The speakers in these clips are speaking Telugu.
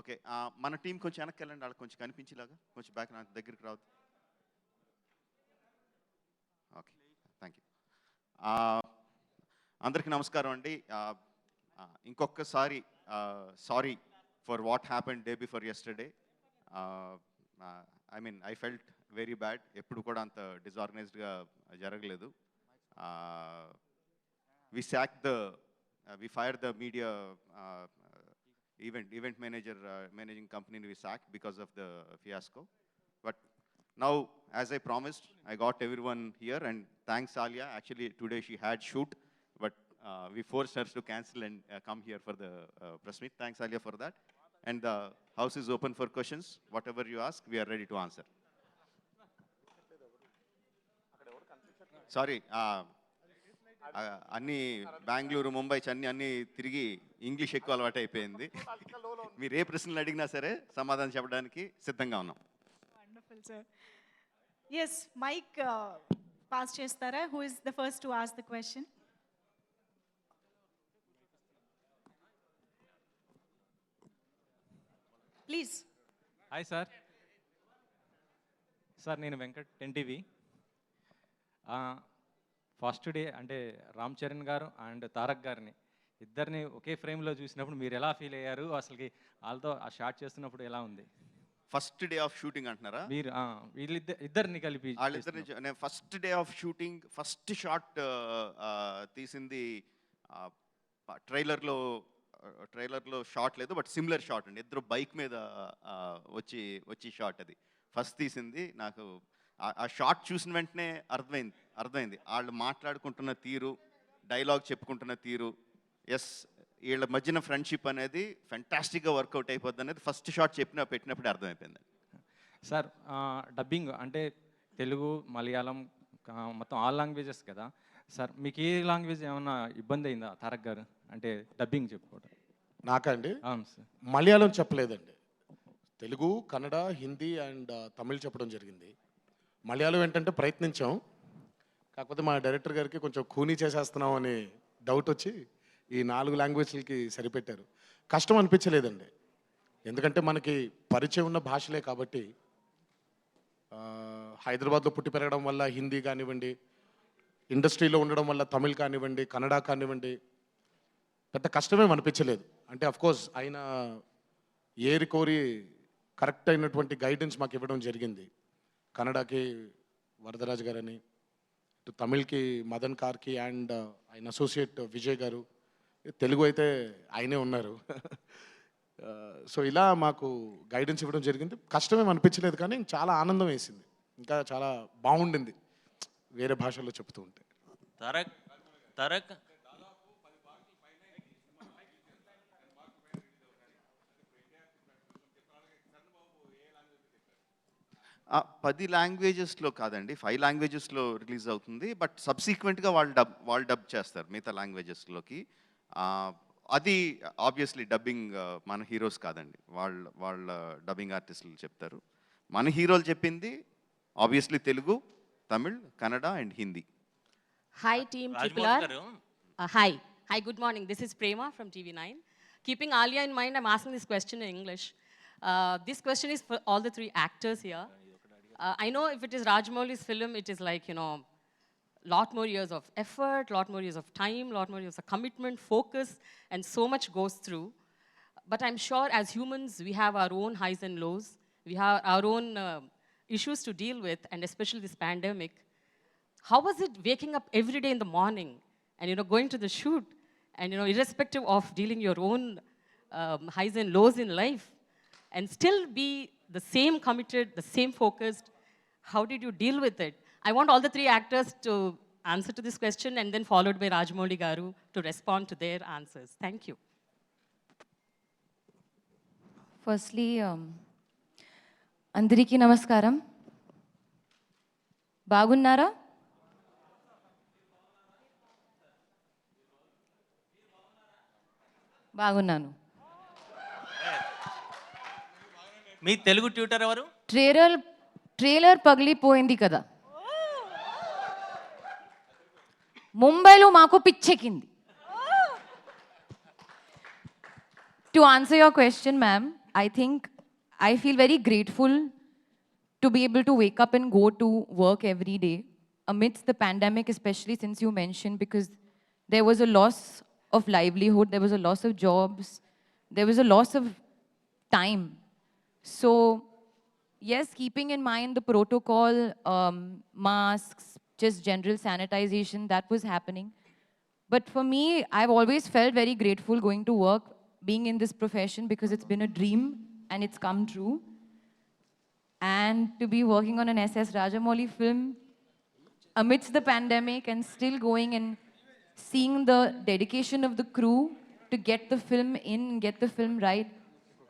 ఓకే. మన టీం కొంచెం వెనక్కి వెళ్ళండి, వాళ్ళకి కొంచెం కనిపించేలాగా కొంచెం బ్యాక్ నాకు దగ్గరికి రావద్దు. Okay, thank you. అందరికీ నమస్కారం అండి. ఇంకొకసారి sorry for what happen day before yesterday. I mean I felt very bad. ఎప్పుడు కూడా అంత డిజార్గనైజ్డ్గా జరగలేదు. we fired the media event manager, managing company we sacked because of the fiasco. But now, as I promised, I got everyone here, and thanks Alia. Actually today she had shoot, but we forced her to cancel and come here for the press meet. Thanks Alia for that. And the house is open for questions. Whatever you ask, we are ready to answer. Sorry, అన్నీ బెంగళూరు ముంబై చెన్నై అన్నీ తిరిగి ఇంగ్లీష్ ఎక్కువ అలవాటు అయిపోయింది. మీరు ఏ ప్రశ్నలు అడిగినా సరే సమాధానం చెప్పడానికి సిద్ధంగా ఉన్నాం. Wonderful sir. Yes, mic pass చేస్తారా? Who is the first to ask the question? Please. Hi sir. Sir నేను వెంకట్, ఎన్టీవీ. ఫస్ట్ డే అంటే రామ్ చరణ్ గారు అండ్ తారక్ గారిని ఇద్దరిని ఒకే ఫ్రేమ్లో చూసినప్పుడు మీరు ఎలా ఫీల్ అయ్యారు? అసలుకి వాళ్ళతో ఆ షాట్ చేస్తున్నప్పుడు ఎలా ఉంది? ఫస్ట్ డే ఆఫ్ షూటింగ్ అంటున్నారా? మీరు ఇద్దరిని కలిపి వాళ్ళిద్దరిని first day of shooting first shot తీసింది ట్రైలర్లో షాట్ లేదు, బట్ సిమిలర్ షాట్ అండి. ఇద్దరు బైక్ మీద వచ్చి షాట్ అది ఫస్ట్ తీసింది. నాకు ఆ షాట్ చూసిన వెంటనే అర్థమైంది వాళ్ళు మాట్లాడుకుంటున్న తీరు, డైలాగ్ చెప్పుకుంటున్న తీరు. ఎస్, వీళ్ళ మధ్యన ఫ్రెండ్షిప్ అనేది ఫెంటాస్టిక్గా వర్కౌట్ అయిపోద్ది అనేది ఫస్ట్ షాట్ పెట్టినప్పుడే అర్థమైపోయింది. సార్ డబ్బింగ్ అంటే తెలుగు, మలయాళం మొత్తం ఆల్ లాంగ్వేజెస్ కదా సార్. మీకు ఏ లాంగ్వేజ్ ఏమన్నా ఇబ్బంది అయిందా తారక్ గారు అంటే డబ్బింగ్ చెప్పుకోవడం? నాకండి అవును సార్. మలయాళం చెప్పలేదండి, తెలుగు, కన్నడ, హిందీ అండ్ తమిళ్ చెప్పడం జరిగింది. మలయాళం ఏంటంటే ప్రయత్నించాం, కాకపోతే మా డైరెక్టర్ గారికి కొంచెం ఖూనీ చేసేస్తున్నాం అని డౌట్ వచ్చి ఈ 4 లాంగ్వేజ్లకి సరిపెట్టారు. కష్టం అనిపించలేదండి, ఎందుకంటే మనకి పరిచయం ఉన్న భాషలే కాబట్టి. హైదరాబాద్లో పుట్టి పెరగడం వల్ల హిందీ కానివ్వండి, ఇండస్ట్రీలో ఉండడం వల్ల తమిళ్ కానివ్వండి, కన్నడ కానివ్వండి, పెద్ద కష్టమేం అనిపించలేదు. అంటే అఫ్కోర్స్ ఆయన ఏరి కోరి కరెక్ట్ అయినటువంటి గైడెన్స్ మాకు ఇవ్వడం జరిగింది. కన్నడకి వరదరాజ్ గారని, తమిళ్కి మదన్ కార్కి అండ్ ఆయన అసోసియేట్ విజయ్ గారు, తెలుగు అయితే ఆయనే ఉన్నారు. సో ఇలా మాకు గైడెన్స్ ఇవ్వడం జరిగింది. కష్టమేం అనిపించలేదు, కానీ చాలా ఆనందం వేసింది, ఇంకా చాలా బాగుండింది వేరే భాషల్లో చెప్తూ ఉంటే. తారక్ 10 లాంగ్వేజెస్లో కాదండి, 5 లాంగ్వేజెస్లో రిలీజ్ అవుతుంది. బట్ సబ్సిక్వెంట్గా వాళ్ళు డబ్ చేస్తారు మిగతా లాంగ్వేజెస్లోకి. అది ఆబ్వియస్లీ డబ్బింగ్ మన హీరోస్ కాదండి, వాళ్ళ డబ్బింగ్ ఆర్టిస్టులు చెప్తారు. మన హీరోలు చెప్పింది obviously Telugu, Tamil, Kannada and Hindi. Hi team Triple R. Hi, good morning. This is Prema from TV9. Keeping Alia in mind, I'm asking this question in English. This question is for all the 3 actors here. I know if it is Rajamouli's film, it is like, lot more years of effort, lot more years of time, lot more years of commitment, focus, and so much goes through. But I'm sure as humans, we have our own highs and lows. We have our own issues to deal with, and especially this pandemic. How was it waking up every day in the morning and, going to the shoot and, irrespective of dealing your own highs and lows in life and still be the same committed, the same focused? How did you deal with it? I want all the 3 actors to answer to this question and then followed by Rajamouli Garu to respond to their answers. Thank you. Firstly, Andariki Namaskaram. Bagunnara? బాగున్నాను. మీ తెలుగు ట్యూటర్ ఎవరు? ట్రైలర్ పగిలిపోయింది కదా, ముంబైలో మాకు పిచ్చెక్కింది. To answer your question ma'am, I think I feel very grateful to be able to wake up and go to work every day amidst the pandemic, especially since you mentioned, because there was a loss of livelihood, there was a loss of jobs, there was a loss of time. So, yes, keeping in mind the protocol, masks, just general sanitization, that was happening. But for me, I've always felt very grateful going to work, being in this profession, because it's been a dream and it's come true. And to be working on an SS Rajamouli film amidst the pandemic and still going and seeing the dedication of the crew to get the film in and get the film right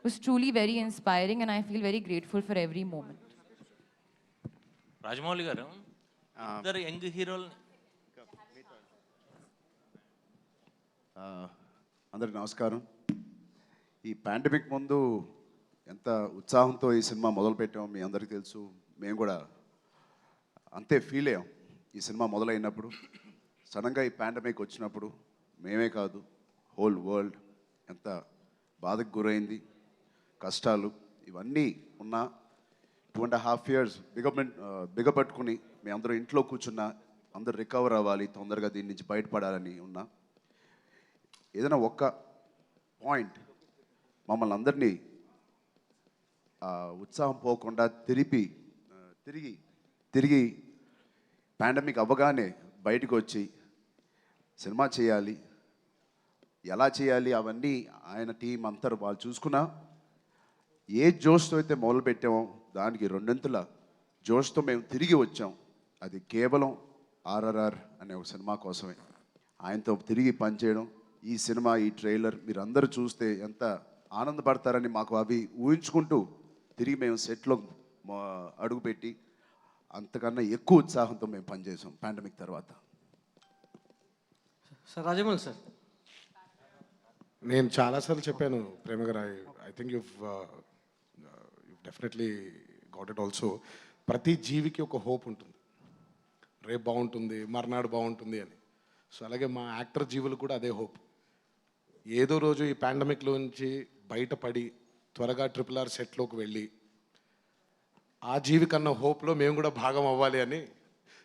was truly very inspiring, and I feel very grateful for every moment. Rajamouli గారు ఇద్దరు యంగ్ హీరోలు అందరికి నమస్కారం. ఈ పాండమిక్ ముందు ఎంత ఉత్సాహంతో ఈ సినిమా మొదలుపెట్టామో మీ అందరికీ తెలుసు. మేము కూడా అంతే ఫీల్ అయ్యాం ఈ సినిమా మొదలైనప్పుడు. సడన్గా ఈ పాండమిక్ వచ్చినప్పుడు మేమే కాదు, హోల్ వరల్డ్ ఎంత బాధకు గురైంది, కష్టాలు ఇవన్నీ ఉన్నా 2.5 years బిగపట్టుకుని మీ అందరూ ఇంట్లో కూర్చున్నా, అందరూ రికవర్ అవ్వాలి, తొందరగా దీని నుంచి బయటపడాలని ఉన్నా, ఏదైనా ఒక్క పాయింట్ మమ్మల్ని అందరినీ ఉత్సాహం పోకుండా తిరిగి పాండమిక్ అవ్వగానే బయటకు వచ్చి సినిమా చేయాలి, ఎలా చేయాలి అవన్నీ ఆయన టీం అంతా వాళ్ళు చూసుకున్నా. ఏ జోష్తో అయితే మొదలుపెట్టామో దానికి రెండింతల జోష్తో మేము తిరిగి వచ్చాం. అది కేవలం ఆర్ఆర్ఆర్ అనే ఒక సినిమా కోసమే. ఆయనతో తిరిగి పనిచేయడం, ఈ సినిమా, ఈ ట్రైలర్ మీరు అందరూ చూస్తే ఎంత ఆనందపడతారని మాకు అవి ఊహించుకుంటూ తిరిగి మేము సెట్లో అడుగుపెట్టి అంతకన్నా ఎక్కువ ఉత్సాహంతో మేము పనిచేసాం పాండమిక్ తర్వాత. సార్ రాజమౌళి సార్, నేను చాలాసార్లు చెప్పాను ప్రేమ గారు, I think you definitely got it also. ప్రతి జీవికి ఒక హోప్ ఉంటుంది, రేపు బాగుంటుంది, మర్నాడు బాగుంటుంది అని. సో అలాగే మా యాక్టర్ జీవులు కూడా అదే హోప్. ఏదో రోజు ఈ పాండమిక్లోంచి బయటపడి త్వరగా RRR సెట్లోకి వెళ్ళి ఆ జీవి కన్నా హోప్లో మేము కూడా భాగం అవ్వాలి అని.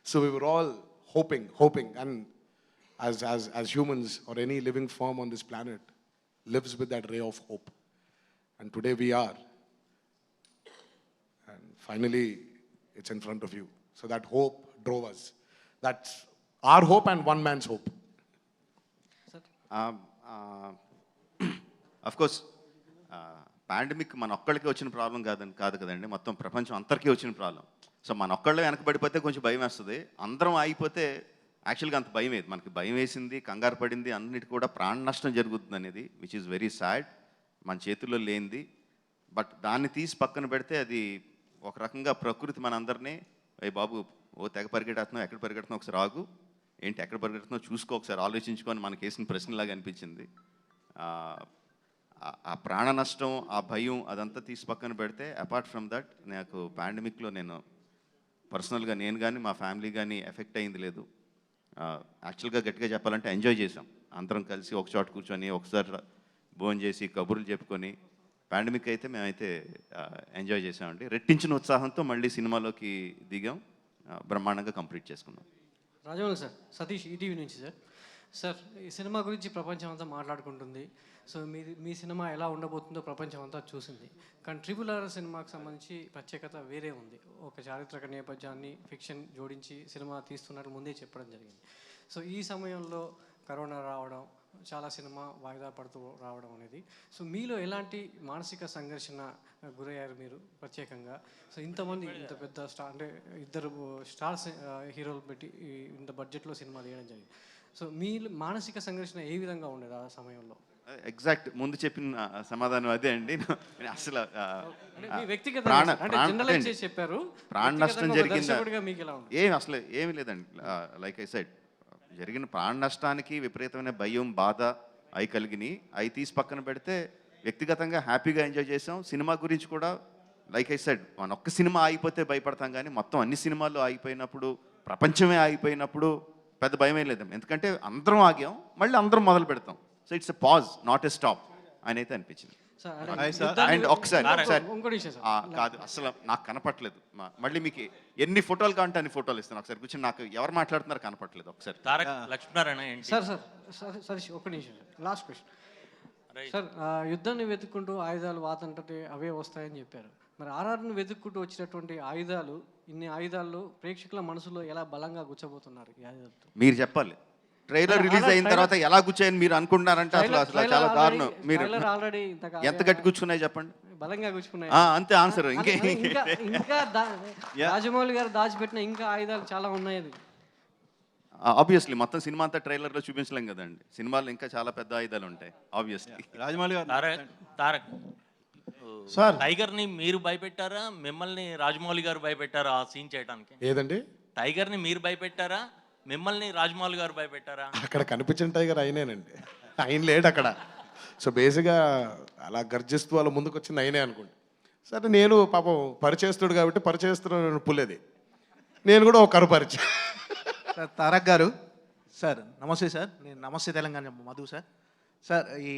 So we were all hoping and as humans or any living form on this planet lives with that ray of hope. And today we are. And finally, it's in front of you. So that hope drove us. That's our hope and one man's hope. Of course pandemic మన ఒక్కళ్ళకి వచ్చిన ప్రాబ్లం కాదు కదండి, మొత్తం ప్రపంచం అందరికీ వచ్చిన ప్రాబ్లం. సో మన ఒక్కళ్ళే వెనకబడిపోతే కొంచెం భయం వేస్తుంది, అందరం ఆగిపోతే యాక్చువల్గా అంత భయం వేది. మనకి భయం వేసింది, కంగారు పడింది, అన్నిటి కూడా ప్రాణ నష్టం జరుగుతుంది అనేది విచ్ ఈజ్ వెరీ సాడ్, మన చేతుల్లో లేనిది. బట్ దాన్ని తీసి పక్కన పెడితే అది ఒక రకంగా ప్రకృతి మన అందరినీ, అయ్యి బాబు ఓ తెగ పరిగెడుతున్నావు, ఎక్కడ పరిగెడుతున్నావు ఒకసారి ఆగు, ఏంటి ఎక్కడ పరిగెడుతున్నావు చూసుకో, ఒకసారి ఆలోచించుకొని మనకి వేసిన ప్రశ్నలాగా అనిపించింది. ఆ ప్రాణ నష్టం, ఆ భయం అదంతా తీసి పక్కన పెడితే అపార్ట్ ఫ్రమ్ దట్ నాకు పాండమిక్లో నేను పర్సనల్గా నేను కానీ మా ఫ్యామిలీ కానీ ఎఫెక్ట్ అయింది లేదు. యాక్చువల్గా గట్టిగా చెప్పాలంటే ఎంజాయ్ చేసాం, అందరం కలిసి ఒక చోట కూర్చొని ఒకసారి భోజనం చేసి కబుర్లు చెప్పుకొని. పాండమిక్ అయితే మేమైతే ఎంజాయ్ చేసామండి, రెట్టించిన ఉత్సాహంతో మళ్ళీ సినిమాలోకి దిగాం, బ్రహ్మాండంగా కంప్లీట్ చేసుకున్నాం. రాజమౌళి సార్, సతీష్ ఈటీవీ నుంచి సార్. సార్, ఈ సినిమా గురించి ప్రపంచం అంతా మాట్లాడుకుంటుంది. సో మీ సినిమా ఎలా ఉండబోతుందో ప్రపంచం అంతా చూసింది. కానీ RRR సినిమాకి సంబంధించి ప్రత్యేకత వేరే ఉంది. ఒక చారిత్రక నేపథ్యాన్ని ఫిక్షన్ జోడించి సినిమా తీస్తున్నట్టు ముందే చెప్పడం జరిగింది. సో ఈ సమయంలో కరోనా రావడం, చాలా సినిమా వాయిదా పడుతూ రావడం అనేది, సో మీలో ఎలాంటి మానసిక సంఘర్షణ గురయ్యారు మీరు ప్రత్యేకంగా? సో ఇంతమంది, ఇంత పెద్ద స్టార్, అంటే 2 స్టార్స్ హీరోలు పెట్టి ఇంత బడ్జెట్లో సినిమా తీయడం జరిగింది. సో మీ మానసిక సంఘర్షణ ఏ విధంగా ఉండేది ఆ సమయంలో? ఎగ్జాక్ట్ ముందు చెప్పిన సమాధానం అదే అండి. అసలు చెప్పారు ప్రాణ నష్టం జరిగిందా? మీకు ఎలా ఉంది? అసలు ఏమి లేదండి. లైక్ ఐ సెడ్, జరిగిన ప్రాణ నష్టానికి విపరీతమైన భయం, బాధ అవి కలిగినాయి. అవి తీసి పక్కన పెడితే వ్యక్తిగతంగా హ్యాపీగా ఎంజాయ్ చేసాం. సినిమా గురించి కూడా లైక్ ఐ సెడ్, మన ఒక్క సినిమా ఆగిపోతే భయపడతాం, కానీ మొత్తం అన్ని సినిమాలు ఆగిపోయినప్పుడు, ప్రపంచమే ఆగిపోయినప్పుడు పెద్ద భయమే లేదు. ఎందుకంటే అందరం ఆగాం, మళ్ళీ అందరం మొదలు పెడతాం. So it's a pause, not a stop అని అయితే అనిపించింది. సార్ Hi, అంటే sir. యుద్ధాన్ని And ఒకసారి ఇంకోటి విషయం సార్ కాదు, అసలు నాకు కనపట్లేదు. మళ్ళీ మీకు ఎన్ని ఫోటోలు కావాలంటే అన్ని ఫోటోలు ఇస్తాను. ఒకసారి కూర్చొని నాకు ఎవరు మాట్లాడుతున్నారో కనపట్లేదు. ఒకసారి తారక్ లక్ష్మీనారాయణ ఏంటి సార్ సతీష్ ఒక్క నిమిషం సార్ లాస్ట్ క్వశ్చన్ సార్ యుద్ధాన్ని వెతుక్కుంటూ ఆయుధాలు వాతంటే అవే వస్తాయని చెప్పారు. మరి ఆర్ఆర్ని వెతుక్కుంటూ వచ్చినటువంటి ఆయుధాలు, ఇన్ని ఆయుధాల్లో ప్రేక్షకుల మనసులో ఎలా బలంగా గుచ్చబోతున్నారు ఈ ఆయుధాలతో? మీరు చెప్పాలి. ట్రైలర్ రిలీజ్ అయిన తర్వాత ఎలా కూర్చోయని మీరు అనుకుంటున్నారంటే అసలు చాలా దారుణం. మీరు ఆల్రెడీ ఎంత గట్టి కూర్చున్నాయి చెప్పండి. బలంగా గుచ్చుకున్నాయి. అంతే ఆన్సర్. ఇంకా రాజమౌళి గారు దాచిపెట్టిన ఇంకా ఆయుధాలు చాలా ఉన్నాయి. ఆబ్వియస్లీ మొత్తం సినిమా అంతా ట్రైలర్లో చూపించలేం కదండి. సినిమాలో ఇంకా చాలా పెద్ద ఆయుధాలు ఉంటాయి ఆబ్వియస్లీ. రాజమౌళి గారు తారక్ సార్ టైగర్ ని మీరు భయపెట్టారా, మిమ్మల్ని రాజమౌళి గారు భయపెట్టారా ఆ సీన్ చేయడానికి? ఏదండి? టైగర్ ని మీరు భయపెట్టారా, మిమ్మల్ని రాజమౌళి గారు భయపెట్టారా? అక్కడ కనిపించిన టైగర్ అయినేనండి, ఆయన లేడు అక్కడ. సో బేసిక్గా అలా గర్జిస్తూ వాళ్ళ ముందుకు వచ్చింది అయినే అనుకోండి. సరే నేను పాపం పరిచయస్తుడు కాబట్టి పరిచయస్తుడు పుల్లేది, నేను కూడా ఒక కరుపరిచయం. సార్ తారక్ గారు సార్ నమస్తే సార్. నేను నమస్తే తెలంగాణ మధు సార్. సార్ ఈ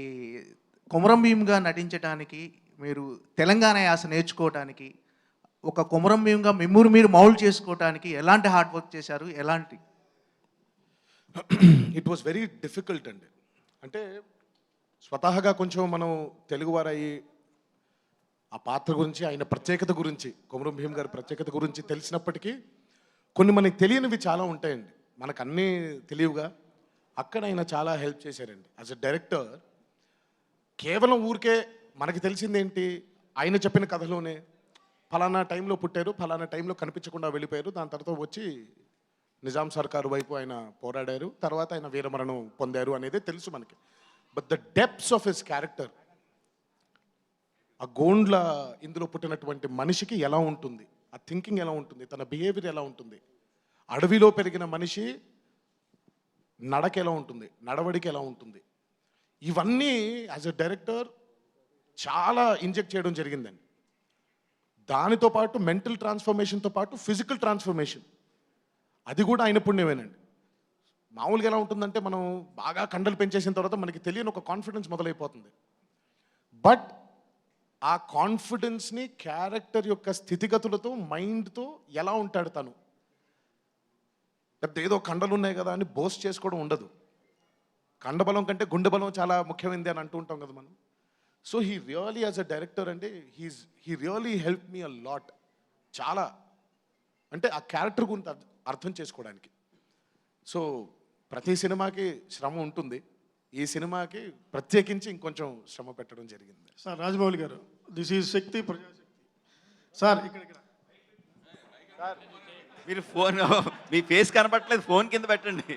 కొమరం భీమ్గా నటించడానికి మీరు తెలంగాణ యాస నేర్చుకోవడానికి, ఒక కొమరం భీమ్గా మిమ్మల్ని మీరు మౌల్డ్ చేసుకోవడానికి ఎలాంటి హార్డ్ వర్క్ చేశారు? ఎలాంటి? ఇట్ వాస్ వెరీ డిఫికల్ట్ అండి. అంటే స్వతహాగా కొంచెం మనం తెలుగువారయ్యి ఆ పాత్ర గురించి, ఆయన ప్రత్యేకత గురించి, కొమరం భీమ్ గారి ప్రత్యేకత గురించి తెలిసినప్పటికీ కొన్ని మనకి తెలియనివి చాలా ఉంటాయండి. మనకు అన్నీ తెలియవుగా. అక్కడ ఆయన చాలా హెల్ప్ చేశారండి యాజ్ అ డైరెక్టర్. కేవలం ఊరికే మనకి తెలిసిందేంటి, ఆయన చెప్పిన కథలోనే ఫలానా టైంలో పుట్టారు, ఫలానా టైంలో కనిపించకుండా వెళ్ళిపోయారు, దాని తర్వాత వచ్చి నిజాం సర్కారు వైపు ఆయన పోరాడారు, తర్వాత ఆయన వీరమరణం పొందారు అనేది తెలుసు మనకి. But the depths of his character, ఆ గోండ్ల ఇందులో పుట్టినటువంటి మనిషికి ఎలా ఉంటుంది, ఆ థింకింగ్ ఎలా ఉంటుంది, తన బిహేవియర్ ఎలా ఉంటుంది, అడవిలో పెరిగిన మనిషి నడక ఎలా ఉంటుంది, నడవడికి ఎలా ఉంటుంది, ఇవన్నీ యాజ్ అ డైరెక్టర్ చాలా ఇంజెక్ట్ చేయడం జరిగిందండి. దానితో పాటు మెంటల్ ట్రాన్స్ఫర్మేషన్తో పాటు ఫిజికల్ ట్రాన్స్ఫర్మేషన్, అది కూడా ఆయన పుణ్యమేనండి. మామూలుగా ఎలా ఉంటుందంటే మనం బాగా కండలు పెంచేసిన తర్వాత మనకి తెలియని ఒక కాన్ఫిడెన్స్ మొదలైపోతుంది. బట్ ఆ కాన్ఫిడెన్స్ని క్యారెక్టర్ యొక్క స్థితిగతులతో, మైండ్తో ఎలా ఉంటాడు తను, లేకపోతే ఏదో కండలు ఉన్నాయి కదా అని బోస్ట్ చేసుకోవడం ఉండదు. కండబలం కంటే గుండె బలం చాలా ముఖ్యమైనది అని అంటూ ఉంటాం కదా మనం. So he really as a director అంటే he really help me a lot. చాలా అంటే ఆ క్యారెక్టర్ గురించి అర్థం చేసుకోవడానికి. సో ప్రతి సినిమాకి శ్రమ ఉంటుంది, ఈ సినిమాకి ప్రత్యేకించి ఇంకొంచెం శ్రమ పెట్టడం జరిగింది. సార్ రాజమౌళి గారు, this is Shakti Prajasakti sir. ఇక్కడ సార్ మీరు ఫోన్, మీ ఫేస్ కనపట్లేదు, ఫోన్ కింద పెట్టండి.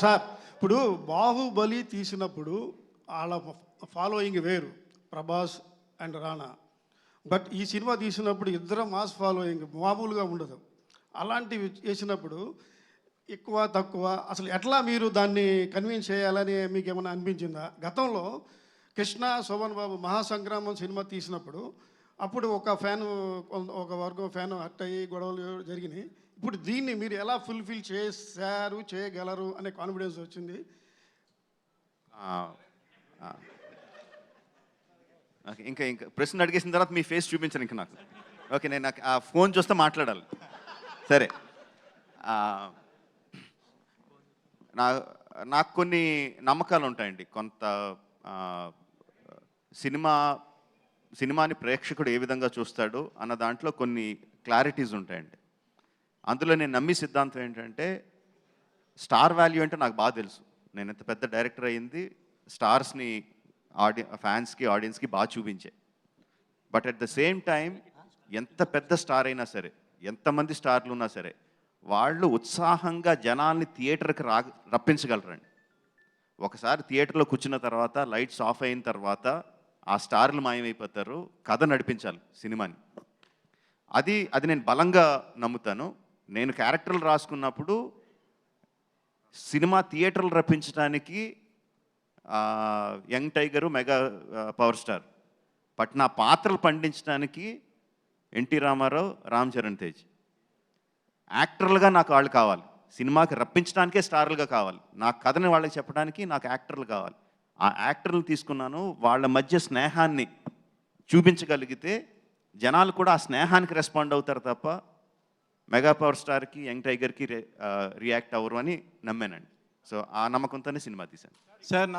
సార్ ఇప్పుడు బాహుబలి తీసినప్పుడు వాళ్ళ ఫాలోయింగ్ వేరు, ప్రభాస్ అండ్ రాణా. బట్ ఈ సినిమా తీసినప్పుడు ఇద్దరు మాస్ ఫాలోయింగ్ మామూలుగా ఉండదు. అలాంటివి చేసినప్పుడు ఎక్కువ తక్కువ అసలు ఎట్లా మీరు దాన్ని కన్విన్స్ చేయాలని మీకు ఏమైనా అనిపించిందా? గతంలో కృష్ణ శోభన్ బాబు మహాసంగ్రామం సినిమా తీసినప్పుడు అప్పుడు ఒక వర్గం ఫ్యాన్ హర్ట్ అయ్యి గొడవలు జరిగినాయి. ఇప్పుడు దీన్ని మీరు ఎలా ఫుల్ఫిల్ చేశారు, చేయగలరు అనే కాన్ఫిడెన్స్ వచ్చింది? ఇంకా ప్రశ్న అడిగేసిన తర్వాత మీ ఫేస్ చూపించను ఇంకా నాకు. ఓకే, నేను నాకు ఆ ఫోన్ చూస్తే మాట్లాడాలి. సరే, నాకు కొన్ని నమ్మకాలు ఉంటాయండి. కొంత సినిమాని ప్రేక్షకుడు ఏ విధంగా చూస్తాడు అన్న దాంట్లో కొన్ని క్లారిటీస్ ఉంటాయండి. అందులో నేను నమ్మి సిద్ధాంతం ఏంటంటే, స్టార్ వాల్యూ అంటే నాకు బాగా తెలుసు. నేను ఎంత పెద్ద డైరెక్టర్ అయ్యింది స్టార్స్ని ఫ్యాన్స్కి, ఆడియన్స్కి బాగా చూపించే. But at the same time ఎంత పెద్ద స్టార్ అయినా సరే, ఎంతమంది స్టార్లు ఉన్నా సరే, వాళ్ళు ఉత్సాహంగా జనాల్ని థియేటర్కి రప్పించగలరండి. ఒకసారి థియేటర్లో కూర్చున్న తర్వాత లైట్స్ ఆఫ్ అయిన తర్వాత ఆ స్టార్లు మాయమైపోతారు, కథ నడిపించాలి సినిమాని. అది నేను బలంగా నమ్ముతాను. నేను క్యారెక్టర్లు రాసుకున్నప్పుడు సినిమా థియేటర్లు రప్పించడానికి young tiger, mega power star. But నా పాత్రలు పండించడానికి ఎన్టీ రామారావు, రామ్ చరణ్ తేజ్. యాక్టర్లుగా నాకు వాళ్ళు కావాలి, సినిమాకి రప్పించడానికే స్టార్లుగా కావాలి. నా కథని వాళ్ళకి చెప్పడానికి నాకు యాక్టర్లు కావాలి. ఆ యాక్టర్లు తీసుకున్నాను, వాళ్ళ మధ్య స్నేహాన్ని చూపించగలిగితే జనాలు కూడా ఆ స్నేహానికి రెస్పాండ్ అవుతారు తప్ప మెగా పవర్ స్టార్కి యంగ్ టైగర్కి రియాక్ట్ అవ్వరు అని నమ్మానండి. సో ఆ నమ్మకంతోనే సినిమా తీశాను. సార్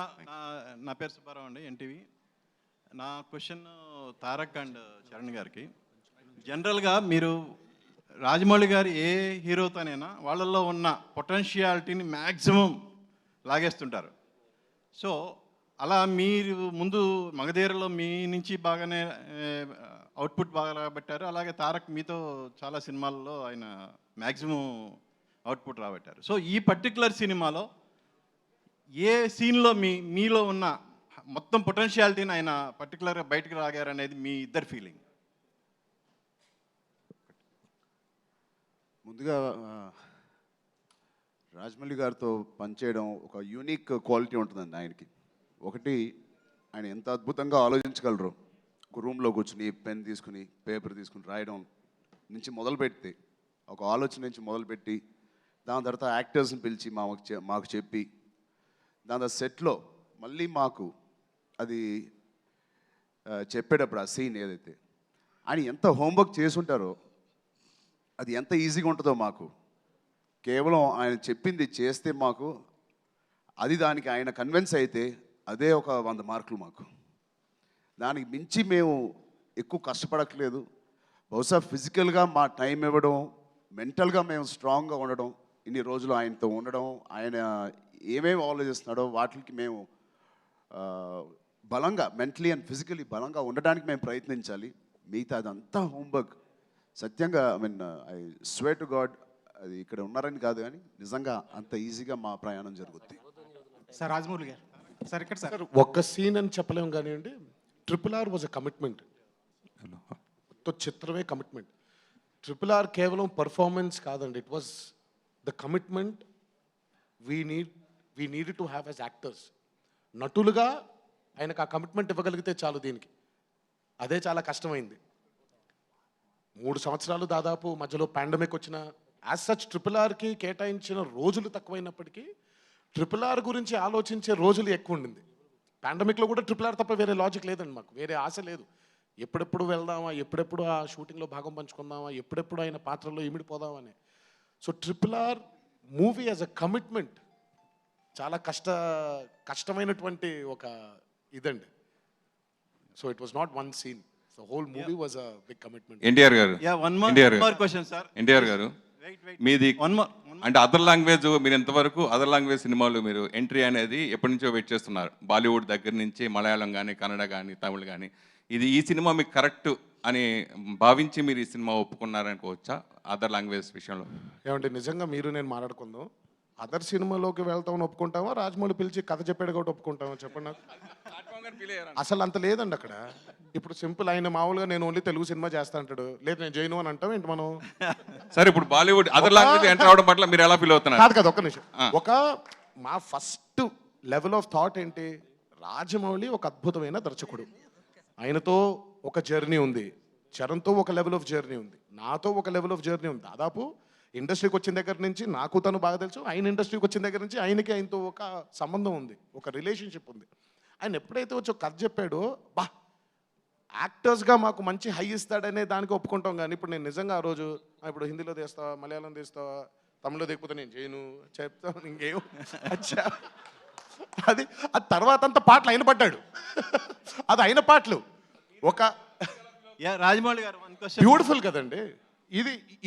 నా పేరు సుబ్బారావు అండి, ఎన్టీవీ. నా క్వశ్చన్ తారక్ అండ్ చరణ్ గారికి. జనరల్గా మీరు రాజమౌళి గారు ఏ హీరోతోనైనా వాళ్ళల్లో ఉన్న పొటెన్షియాలిటీని మ్యాక్సిమం లాగేస్తుంటారు. సో అలా మీరు ముందు మగధీరలో మీ నుంచి బాగానే అవుట్పుట్ బాగా రాబట్టారు. అలాగే తారక్ మీతో చాలా సినిమాల్లో ఆయన మ్యాక్సిమం అవుట్పుట్ రాబట్టారు. సో ఈ పర్టికులర్ సినిమాలో ఏ సీన్లో మీలో ఉన్న మొత్తం పొటెన్షియాలిటీని ఆయన పర్టికులర్గా బయటకు రాగారనేది మీ ఇద్దరు ఫీలింగ్? ముందుగా రాజమౌళి గారితో పనిచేయడం ఒక యూనిక్ క్వాలిటీ ఉంటుందండి ఆయనకి. ఒకటి, ఆయన ఎంత అద్భుతంగా ఆలోచించగలరు. ఒక రూమ్లో కూర్చుని పెన్ తీసుకుని పేపర్ తీసుకుని రాయడం నుంచి మొదలుపెడితే, ఒక ఆలోచన నుంచి మొదలుపెట్టి దాని తర్వాత యాక్టర్స్ని పిలిచి మాకు చెప్పి దాని తర్వాత సెట్లో మళ్ళీ మాకు అది చెప్పేటప్పుడు ఆ సీన్ ఏదైతే ఆయన ఎంత హోంవర్క్ చేసుంటారో అది ఎంత ఈజీగా ఉంటుందో మాకు. కేవలం ఆయన చెప్పింది చేస్తే మాకు అది దానికి ఆయన కన్విన్స్ అయితే అదే ఒక 100 మార్కులు మాకు. దానికి మించి మేము ఎక్కువ కష్టపడట్లేదు. బహుశా ఫిజికల్గా మా టైం ఇవ్వడం, మెంటల్గా మేము స్ట్రాంగ్గా ఉండడం, ఇన్ని రోజులు ఆయనతో ఉండడం, ఆయన ఏమేమి ఆలోచిస్తున్నాడో వాటికి మేము బలంగా మెంటలీ అండ్ ఫిజికలీ బలంగా ఉండడానికి మేము ప్రయత్నించాలి. మిగతా అదంతా హోంవర్క్. సత్యంగా ఐ స్వేర్ టు గాడ్ అది ఇక్కడ ఉన్నారని కాదు కానీ నిజంగా అంత ఈజీగా మా ప్రయాణం జరుగుద్ది. సార్ రాజమౌళి గారు సార్ ఇక్కడ సార్ ఒక్క సీన్ అని చెప్పలేము కానివ్వండి. RRR was a commitment. మొత్తం చిత్రమే కమిట్మెంట్. RRR కేవలం పర్ఫార్మెన్స్ కాదండి, it was the commitment we need to have as actors. నటులుగా ఆయనకు ఆ కమిట్మెంట్ ఇవ్వగలిగితే చాలు. దీనికి అదే చాలా కష్టమైంది. 3 సంవత్సరాలు దాదాపు మధ్యలో పాండమిక్ వచ్చిన యాజ్ సచ్ RRRకి కేటాయించిన రోజులు తక్కువైనప్పటికీ RRR గురించి ఆలోచించే రోజులు ఎక్కువ ఉండింది. పాండమిక్లో కూడా RRR తప్ప వేరే లాజిక్ లేదండి మాకు, వేరే ఆశ లేదు. ఎప్పుడెప్పుడు వెళ్దామా, ఎప్పుడెప్పుడు ఆ షూటింగ్లో భాగం పంచుకుందామా, ఎప్పుడెప్పుడు ఆయన పాత్రలో ఇమిడిపోదామని. So RRR movie as a commitment చాలా కష్టమైనటువంటి ఒక ఇదండి. So it was not one scene, the whole movie was a big commitment. NTR garu question sir. NTR గారు మీది అంటే అదర్ లాంగ్వేజ్, మీరు ఎంతవరకు అదర్ లాంగ్వేజ్ సినిమాలు మీరు ఎంట్రీ అనేది ఎప్పటి నుంచో వెయిట్ చేస్తున్నారు? బాలీవుడ్ దగ్గర నుంచి మలయాళం కానీ, కన్నడ కానీ, తమిళ్ కానీ. ఈ సినిమా మీకు కరెక్ట్ అని భావించి మీరు ఈ సినిమా ఒప్పుకున్నారనుకోవచ్చా అదర్ లాంగ్వేజ్ విషయంలో? ఏమంటే నిజంగా మీరు నేను మాట్లాడుకుందాం. అదర్ సినిమాలోకి వెళ్తామని ఒప్పుకుంటామా, రాజమౌళి పిలిచి కథ చెప్పాడు కాబట్టి ఒప్పుకుంటామా చెప్పండి నాకు. అసలు అంత లేదండి అక్కడ. ఇప్పుడు సింపుల్, ఆయన మామూలుగా నేను ఓన్లీ తెలుగు సినిమా చేస్తా అంటాడు, లేదు నేను జైను అని అంటాం ఏంటి మనం. సరే ఇప్పుడు బాలీవుడ్ అదర్ లాంగ్వేజ్ ఎంటర్ అవడం పట్ల మీరు ఎలా ఫీల్ అవుతున్నారు? కాదు కదా, ఒక్క నిమిషం. మా ఫస్ట్ లెవెల్ ఆఫ్ థాట్ ఏంటి, రాజమౌళి ఒక అద్భుతమైన దర్శకుడు, ఆయనతో ఒక జర్నీ ఉంది, చరణ్తో ఒక లెవెల్ ఆఫ్ జర్నీ ఉంది, నాతో ఒక లెవెల్ ఆఫ్ జర్నీ ఉంది. దాదాపు ఇండస్ట్రీకి వచ్చిన దగ్గర నుంచి నాకు తను బాగా తెలుసు, ఆయన ఇండస్ట్రీకి వచ్చిన దగ్గర నుంచి ఆయనకి ఆయనతో ఒక సంబంధం ఉంది, ఒక రిలేషన్షిప్ ఉంది. ఆయన ఎప్పుడైతే వచ్చి ఒక కథ చెప్పాడో, యాక్టర్స్గా మాకు మంచి హై ఇస్తాడనే దానికి ఒప్పుకుంటాం. కానీ ఇప్పుడు నేను నిజంగా ఆ రోజు ఇప్పుడు హిందీలో తీస్తావా, మలయాళం తీస్తావా, తమిళలో దిగిపోతే నేను చేయను చెప్తాను ఇంకేం అచ్చా. అది తర్వాత అంతా పాటలు ఆయన పడ్డాడు, అది అయిన పాటలు ఒక రాజమౌళి గారు బ్యూటిఫుల్ కదండి.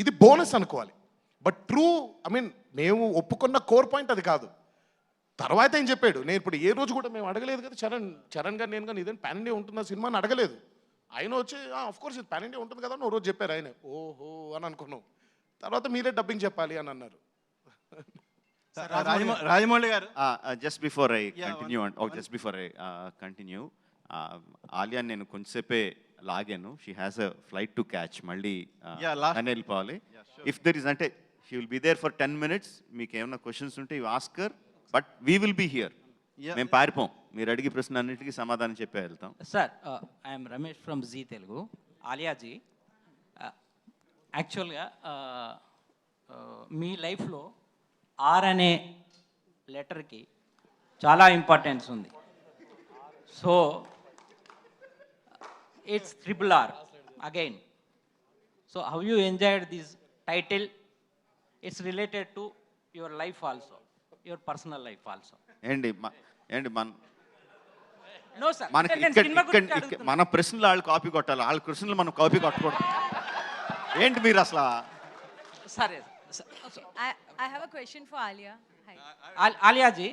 ఇది బోనస్ అనుకోవాలి. బట్ ట్రూ, మేము ఒప్పుకున్న కోర్ పాయింట్ అది కాదు. తర్వాత ఏం చెప్పాడు, నేను ఇప్పుడు ఏ రోజు కూడా మేము అడగలేదు కదా, చరణ్ గారు నేను కానీ ఇదేంటి పాన్ ఇండియా ఉంటున్న సినిమా అని అడగలేదు. ఆయన వచ్చి కోర్స్ ఇది పాన్ ఇండియా ఉంటుంది కదా అని ఓ రోజు చెప్పారు. ఆయన ఓహో అని అనుకున్నాం. తర్వాత మీరే డబ్బింగ్ చెప్పాలి అని అన్నారు. Rajamouli garu just before I continue Alia నేను కొంచెంసేపే లాగాను. She has a flight to catch, మళ్ళీ అని వెళ్ళిపోవాలి. ఇఫ్ దర్ ఇస్ అంటే she will be there for 10 minutes. మీకు ఏమైనా క్వశ్చన్స్ ఉంటే you ask her, but we will be here. మేము పారిపోం, మీరు అడిగి ప్రశ్న అన్నింటికి సమాధానం చెప్పే వెళ్తాం. Sir, I'm Ramesh from Zee Telugu. ఆలియాజీ, యాక్చువల్గా మీ లైఫ్లో ఆర్ అనే లెటర్కి చాలా ఇంపార్టెన్స్ ఉంది. So it's Triple R again. So how you enjoyed this title? It's related to your life also, your personal life also. ఏంటి No sir. మనకి నేను సినిమా గురించి ఇక్కడ అడుగుతున్నా. మన ప్రశ్నలు వాళ్ళు కాపీ కొట్టాలి, వాళ్ళ ప్రశ్నలు మనం కాపీ కొట్టకూడదు. ఏంటి మీరు అసలు సరే. I have a question for Alia. Hi. Alia ji,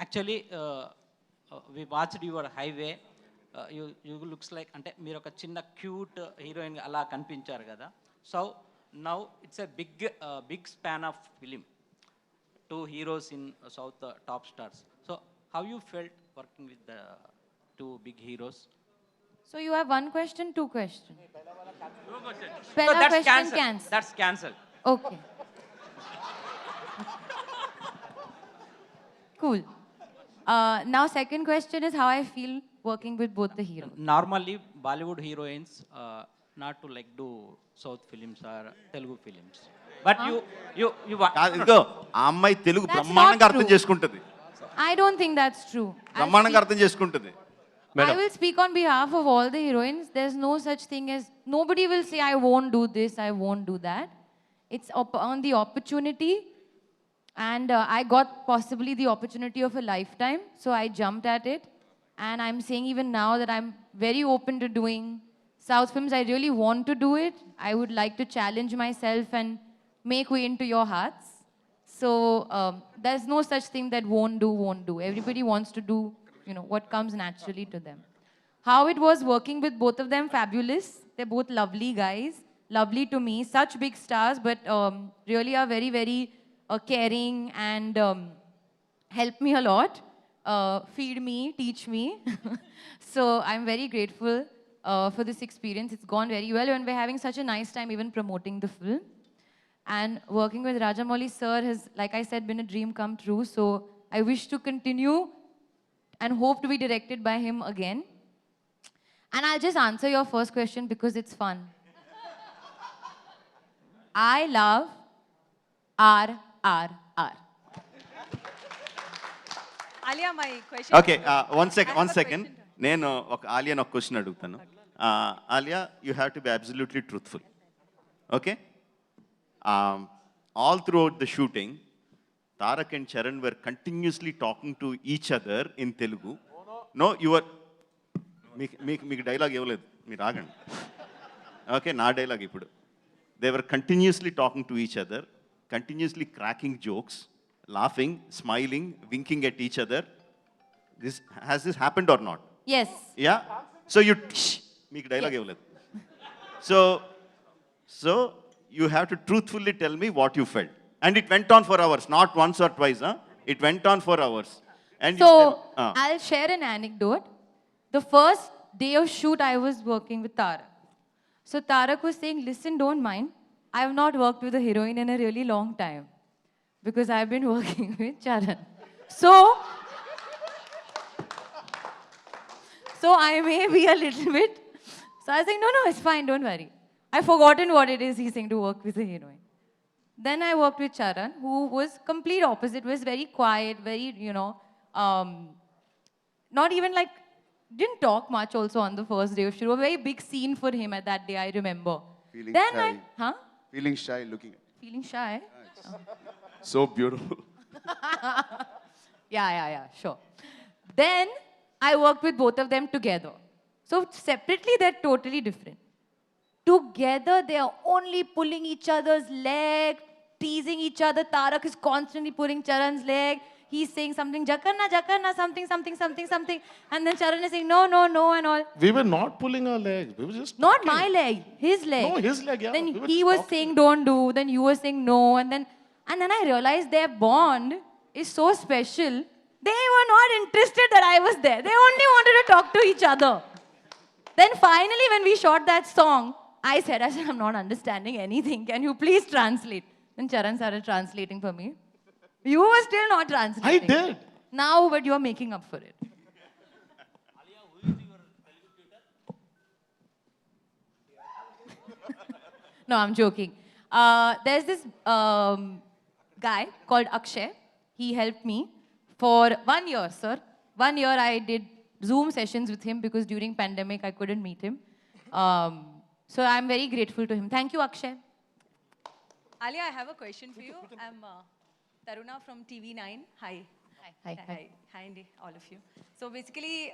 actually we watched your highway. You looks like అంటే మీరు ఒక చిన్న క్యూట్ హీరోయిన్ అలా కనిపించారు కదా. So now it's a big span of film, 2 heroes in South top stars. So how you felt working with the 2 big heroes? So you have one question, 2 questions. So Pehla that's question cancelled. cancelled. That's cancelled. Okay. Cool. Now second question is how I feel working with both the heroes. Normally Bollywood heroines not to like do South films or Telugu films, but you కాదు, ఇదిగో ఆ అమ్మాయి తెలుగు That's బ్రహ్మాండంగా not అర్థం true. చేసుకుంటుంది, I don't think that's true. బ్రహ్మాండంగా అర్థం చేసుకుంటుంది. I will speak on behalf of all the heroines. There's no such thing as, nobody will say, I won't do this, I won't do that. It's on the opportunity. And I got possibly the opportunity of a lifetime. So I jumped at it. And I'm saying even now that I'm very open to doing South films. I really want to do it. I would like to challenge myself and make way into your hearts. So there's no such thing that won't do. Everybody wants to do, what comes naturally to them. How it was working with both of them, fabulous. They're both lovely guys, lovely to me, such big stars, but really are very, very caring and help me a lot, feed me, teach me. So I'm very grateful for this experience. It's gone very well, and we're having such a nice time even promoting the film. And working with Rajamouli sir has, like I said, been a dream come true. So I wish to continue and hope to be directed by him again. And I'll just answer your first question because it's fun. I love RRR. Alia, my question. Okay, one second. నేను ఆలియాని ఒక క్వశ్చన్ అడుగుతాను. Alia, you have to be absolutely truthful. Okay, all throughout the shooting Tarak and Charan were continuously talking to each other in Telugu. No your మీకు డైలాగ్ ఇవ్వలేదు, మీరు ఆగండి. ఓకే, నా డైలాగ్ ఇప్పుడు. They were continuously talking to each other, continuously cracking jokes, laughing, smiling, winking at each other. Has this happened or not? Yes. Yeah? So you, meek dialogue evaledu. So you have to truthfully tell me what you felt. And it went on for hours, not once or twice, huh? It went on for hours. And So you I'll share an anecdote. The first day of shoot, I was working with Tarak. So Tarak was saying, listen, don't mind. I have not worked with a heroine in a really long time because I've been working with Charan. So I may be a little bit. So I was like, no, it's fine, don't worry. I've forgotten what it is he's saying to work with a heroine. Then I worked with Charan, who was complete opposite, was very quiet, very, not even like, didn't talk much also on the first day of shoot. A very big scene for him at that day, I remember. Feeling Then shy. Feeling shy looking at Feeling shy? so beautiful. Yeah, sure. Then I worked with both of them together. So separately, they're totally different. Together, they are only pulling each other's leg, teasing each other. Tarak is constantly pulling Charan's leg. He's saying something, Jakarna, something. And then Charan is saying, no, and all. We were not pulling our legs. We were just Not talking. my leg, his leg. No, his leg, yeah. Then We were he just was talking. saying don't do, then you were saying no, and then I realized their bond is so special. They were not interested that I was there. They only wanted to talk to each other. Then finally, when we shot that song, I said, I'm not understanding anything. Can you please translate? Then Charan started translating for me. You were still not translating. I did. Now, but you are making up for it. No, I'm joking. There's this guy called Akshay. He helped me for 1 year, sir. 1 year I did Zoom sessions with him because during pandemic I couldn't meet him. So I'm very grateful to him. Thank you, Akshay. Alia, I have a question for you. I'm Taruna from TV9. Hi. Hi, Andy, all of you. So basically,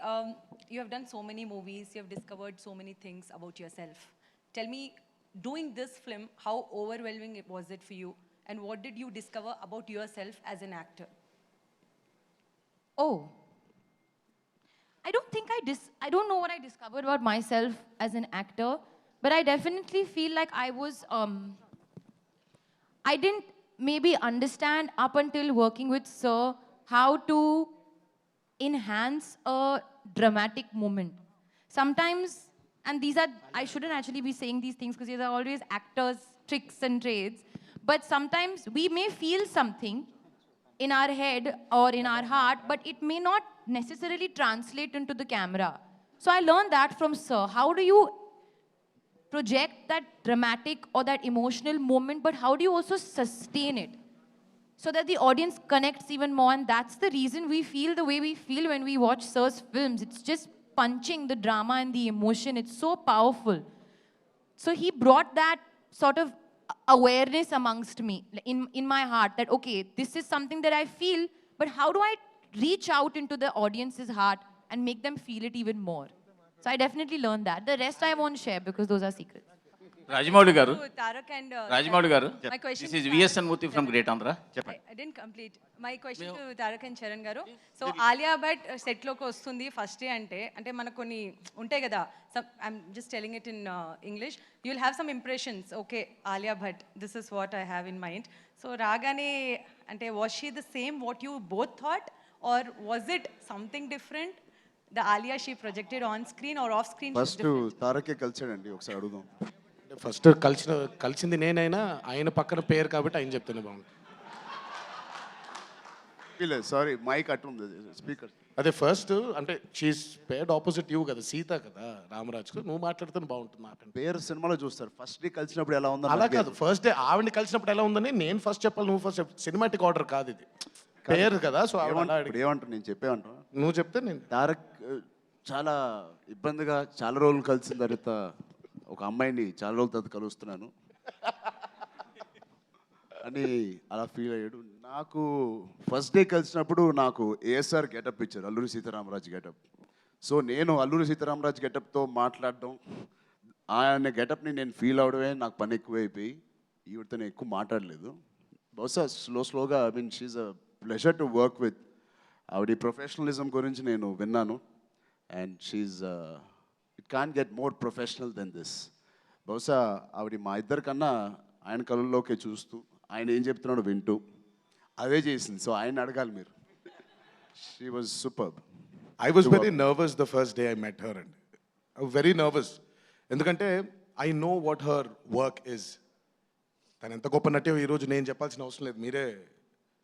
you have done so many movies, you have discovered so many things about yourself. Tell me, doing this film, how overwhelming was it for you? And what did you discover about yourself as an actor? Oh. I don't think I don't know what I discovered about myself as an actor, but I definitely feel like I was, I didn't maybe understand up until working with Sir how to enhance a dramatic moment. Sometimes, and these are, I shouldn't actually be saying these things because these are always actors' tricks and trades, but sometimes we may feel something in our head or in our heart, but it may not necessarily translate into the camera. So I learned that from Sir. How do you project that dramatic or that emotional moment, but how do you also sustain it so that the audience connects even more? And that's the reason we feel the way we feel when we watch Sir's films. It's just punching the drama and the emotion. It's so powerful. So he brought that sort of awareness amongst me, in my heart, that, okay, this is something that I feel, but how do I reach out into the audience's heart and make them feel it even more? So I definitely learned that. The rest I won't share because those are secrets. Rajamouli గారు To Tarak and రాజమౌళి గారు my question this is to VSN Murthy from great Andhra I didn't complete. My question to Tarak and Charan garu. So Alia Bhatt set లోకి వస్తుంది ఫస్ట్ డే అంటే మనకు కొన్ని ఉంటాయి కదా. I'm just telling it in English. You'll have some impressions. Okay, Alia Bhatt, this is what I have in mind. So రాగానే అంటే was she the same what you both thought, or was it something different? The Alia she projected on screen or off screen? First తారకే కలిసాడండి, ఒకసారి అడుగుదాం. ఫస్ట్ కలిసింది నేనైనా ఆయన పక్కన పేరు కాబట్టి ఆయన చెప్తేనే బాగుంది. సారీ, మైక్ అటు ఉంది, స్పీకర్. అదే ఫస్ట్ అంటే షీస్ పేర్డ్ ఆపోజిట్ యూ కదా, సీత కదా రామరాజ్కు. నువ్వు మాట్లాడితే బాగుంటుంది నాకంటే. పేరు సినిమాలో చూస్తారు, ఫస్ట్ డే కలిసినప్పుడు ఎలా ఉందో. అలా కాదు, ఫస్ట్ డే ఆవిడని కలిసినప్పుడు ఎలా ఉందని నేను ఫస్ట్ చెప్పాలి, నువ్వు ఫస్ట్ చెప్పాలి. సినిమాటిక్ ఆర్డర్ కాదు ఇది, పేరు కదా. సో ఏమంటారు, నేను చెప్పేమంటాను, నువ్వు చెప్తే నేను. తారక్ చాలా ఇబ్బందిగా చాలా రోజులు కలిసిన తర్వాత ఒక అమ్మాయిని చాలా రోజుల తర్వాత కలుస్తున్నాను అని అలా ఫీల్ అయ్యాడు. నాకు ఫస్ట్ డే కలిసినప్పుడు నాకు ఏఎస్ఆర్ గెటప్ ఇచ్చారు, అల్లూరి సీతారామరాజు గెటప్. సో నేను అల్లూరి సీతారామరాజు గెటప్తో మాట్లాడడం, ఆయన గెటప్ని నేను ఫీల్ అవడమే నాకు పని ఎక్కువైపోయి ఈవిడతో నేను ఎక్కువ మాట్లాడలేదు. బహుశా స్లోగా I mean she's a pleasure to work with. ఆవిడ ప్రొఫెషనలిజం గురించి నేను విన్నాను, and she's it can get more professional than this. బహుశా ఆవిడ మా ఇద్దరికన్నా ఆయన కళ్ళల్లోకే చూస్తూ ఆయన ఏం చెప్తున్నాడో వింటూ అదే చేసింది. సో ఆయన అడగాలి మీరు. She was superb. I was very nervous the first day I met her and very nervous. ఎందుకంటే I know what her work is. తను ఎంత గొప్ప నటి ఈరోజు నేను చెప్పాల్సిన అవసరం లేదు, మీరే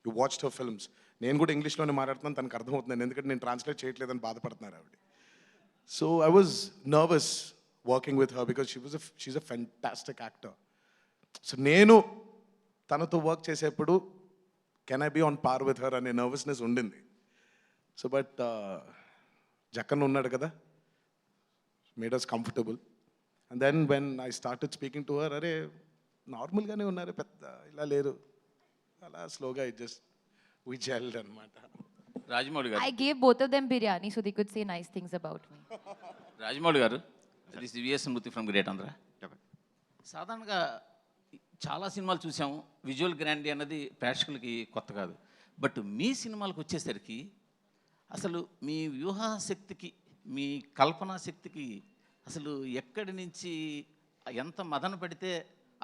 యూ వాచ్డ్ హర్ ఫిల్మ్స్. నేను కూడా ఇంగ్లీష్లోనే మాట్లాడుతున్నాను, తనకు అర్థమవుతున్నాను, ఎందుకంటే నేను ట్రాన్స్లేట్ చేయట్లేదని బాధపడుతున్నారు ఆవిడ. So I was nervous working with her because she's a fantastic actor. So నేను తనతో వర్క్ చేసేప్పుడు can I be on par with her అనే నర్వస్నెస్ ఉండింది. సో బట్ జక్కన్ ఉన్నాడు కదా, made us comfortable. And then when I started speaking to her, అరే నార్మల్గానే ఉన్నారు, పెద్ద ఇలా లేరు, అలా స్లోగా ఇట్ జస్ట్ వి జెల్డ్ అనమాట. రాజమౌళి గారు, I gave both of them biryani so they could say nice things about me. Rajamouli గారు, this VSN Murthy from great Andhra. సాధారణంగా చాలా సినిమాలు చూసాము, విజువల్ గ్రాండీ అన్నది ప్రేక్షకులకి కొత్త కాదు. బట్ మీ సినిమాలకు వచ్చేసరికి అసలు మీ వ్యూహాశక్తికి, మీ కల్పనా శక్తికి అసలు ఎక్కడి నుంచి ఎంత మదన పడితే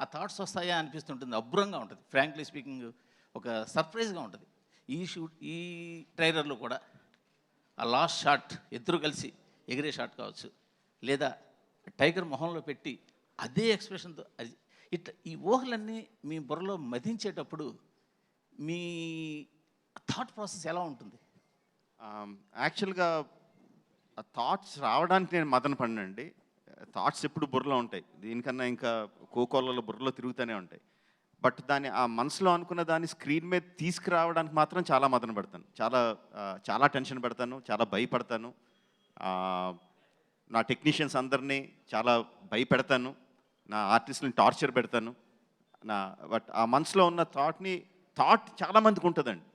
ఆ థాట్స్ వస్తాయా అనిపిస్తుంటుంది. అబ్బురంగా ఉంటుంది, ఫ్రాంక్లీ స్పీకింగ్ ఒక సర్ప్రైజ్గా ఉంటుంది. ఈ ట్రైలర్లో కూడా ఆ లాస్ట్ షాట్ ఇద్దరు కలిసి ఎగిరే షాట్ కావచ్చు, లేదా టైగర్ మొహంలో పెట్టి అదే ఎక్స్ప్రెషన్తో అది ఇట్లా ఈ ఊహలన్నీ మీ బుర్రలో మదించేటప్పుడు మీ థాట్ ప్రాసెస్ ఎలా ఉంటుంది? యాక్చువల్గా ఆ థాట్స్ రావడానికి నేను మదన పడినండి. థాట్స్ ఎప్పుడు బుర్రలో ఉంటాయి, దీనికన్నా ఇంకా కోకోలలో బుర్రలో తిరుగుతూనే ఉంటాయి. బట్ దాన్ని ఆ మనసులో అనుకున్న దాన్ని స్క్రీన్ మీద తీసుకురావడానికి మాత్రం చాలా మదన పడతాను, చాలా టెన్షన్ పడతాను, చాలా భయపడతాను. నా టెక్నీషియన్స్ అందరినీ చాలా భయపెడతాను, నా ఆర్టిస్ట్ని టార్చర్ పెడతాను. బట్ ఆ మనసులో ఉన్న థాట్ చాలామందికి ఉంటుందండి.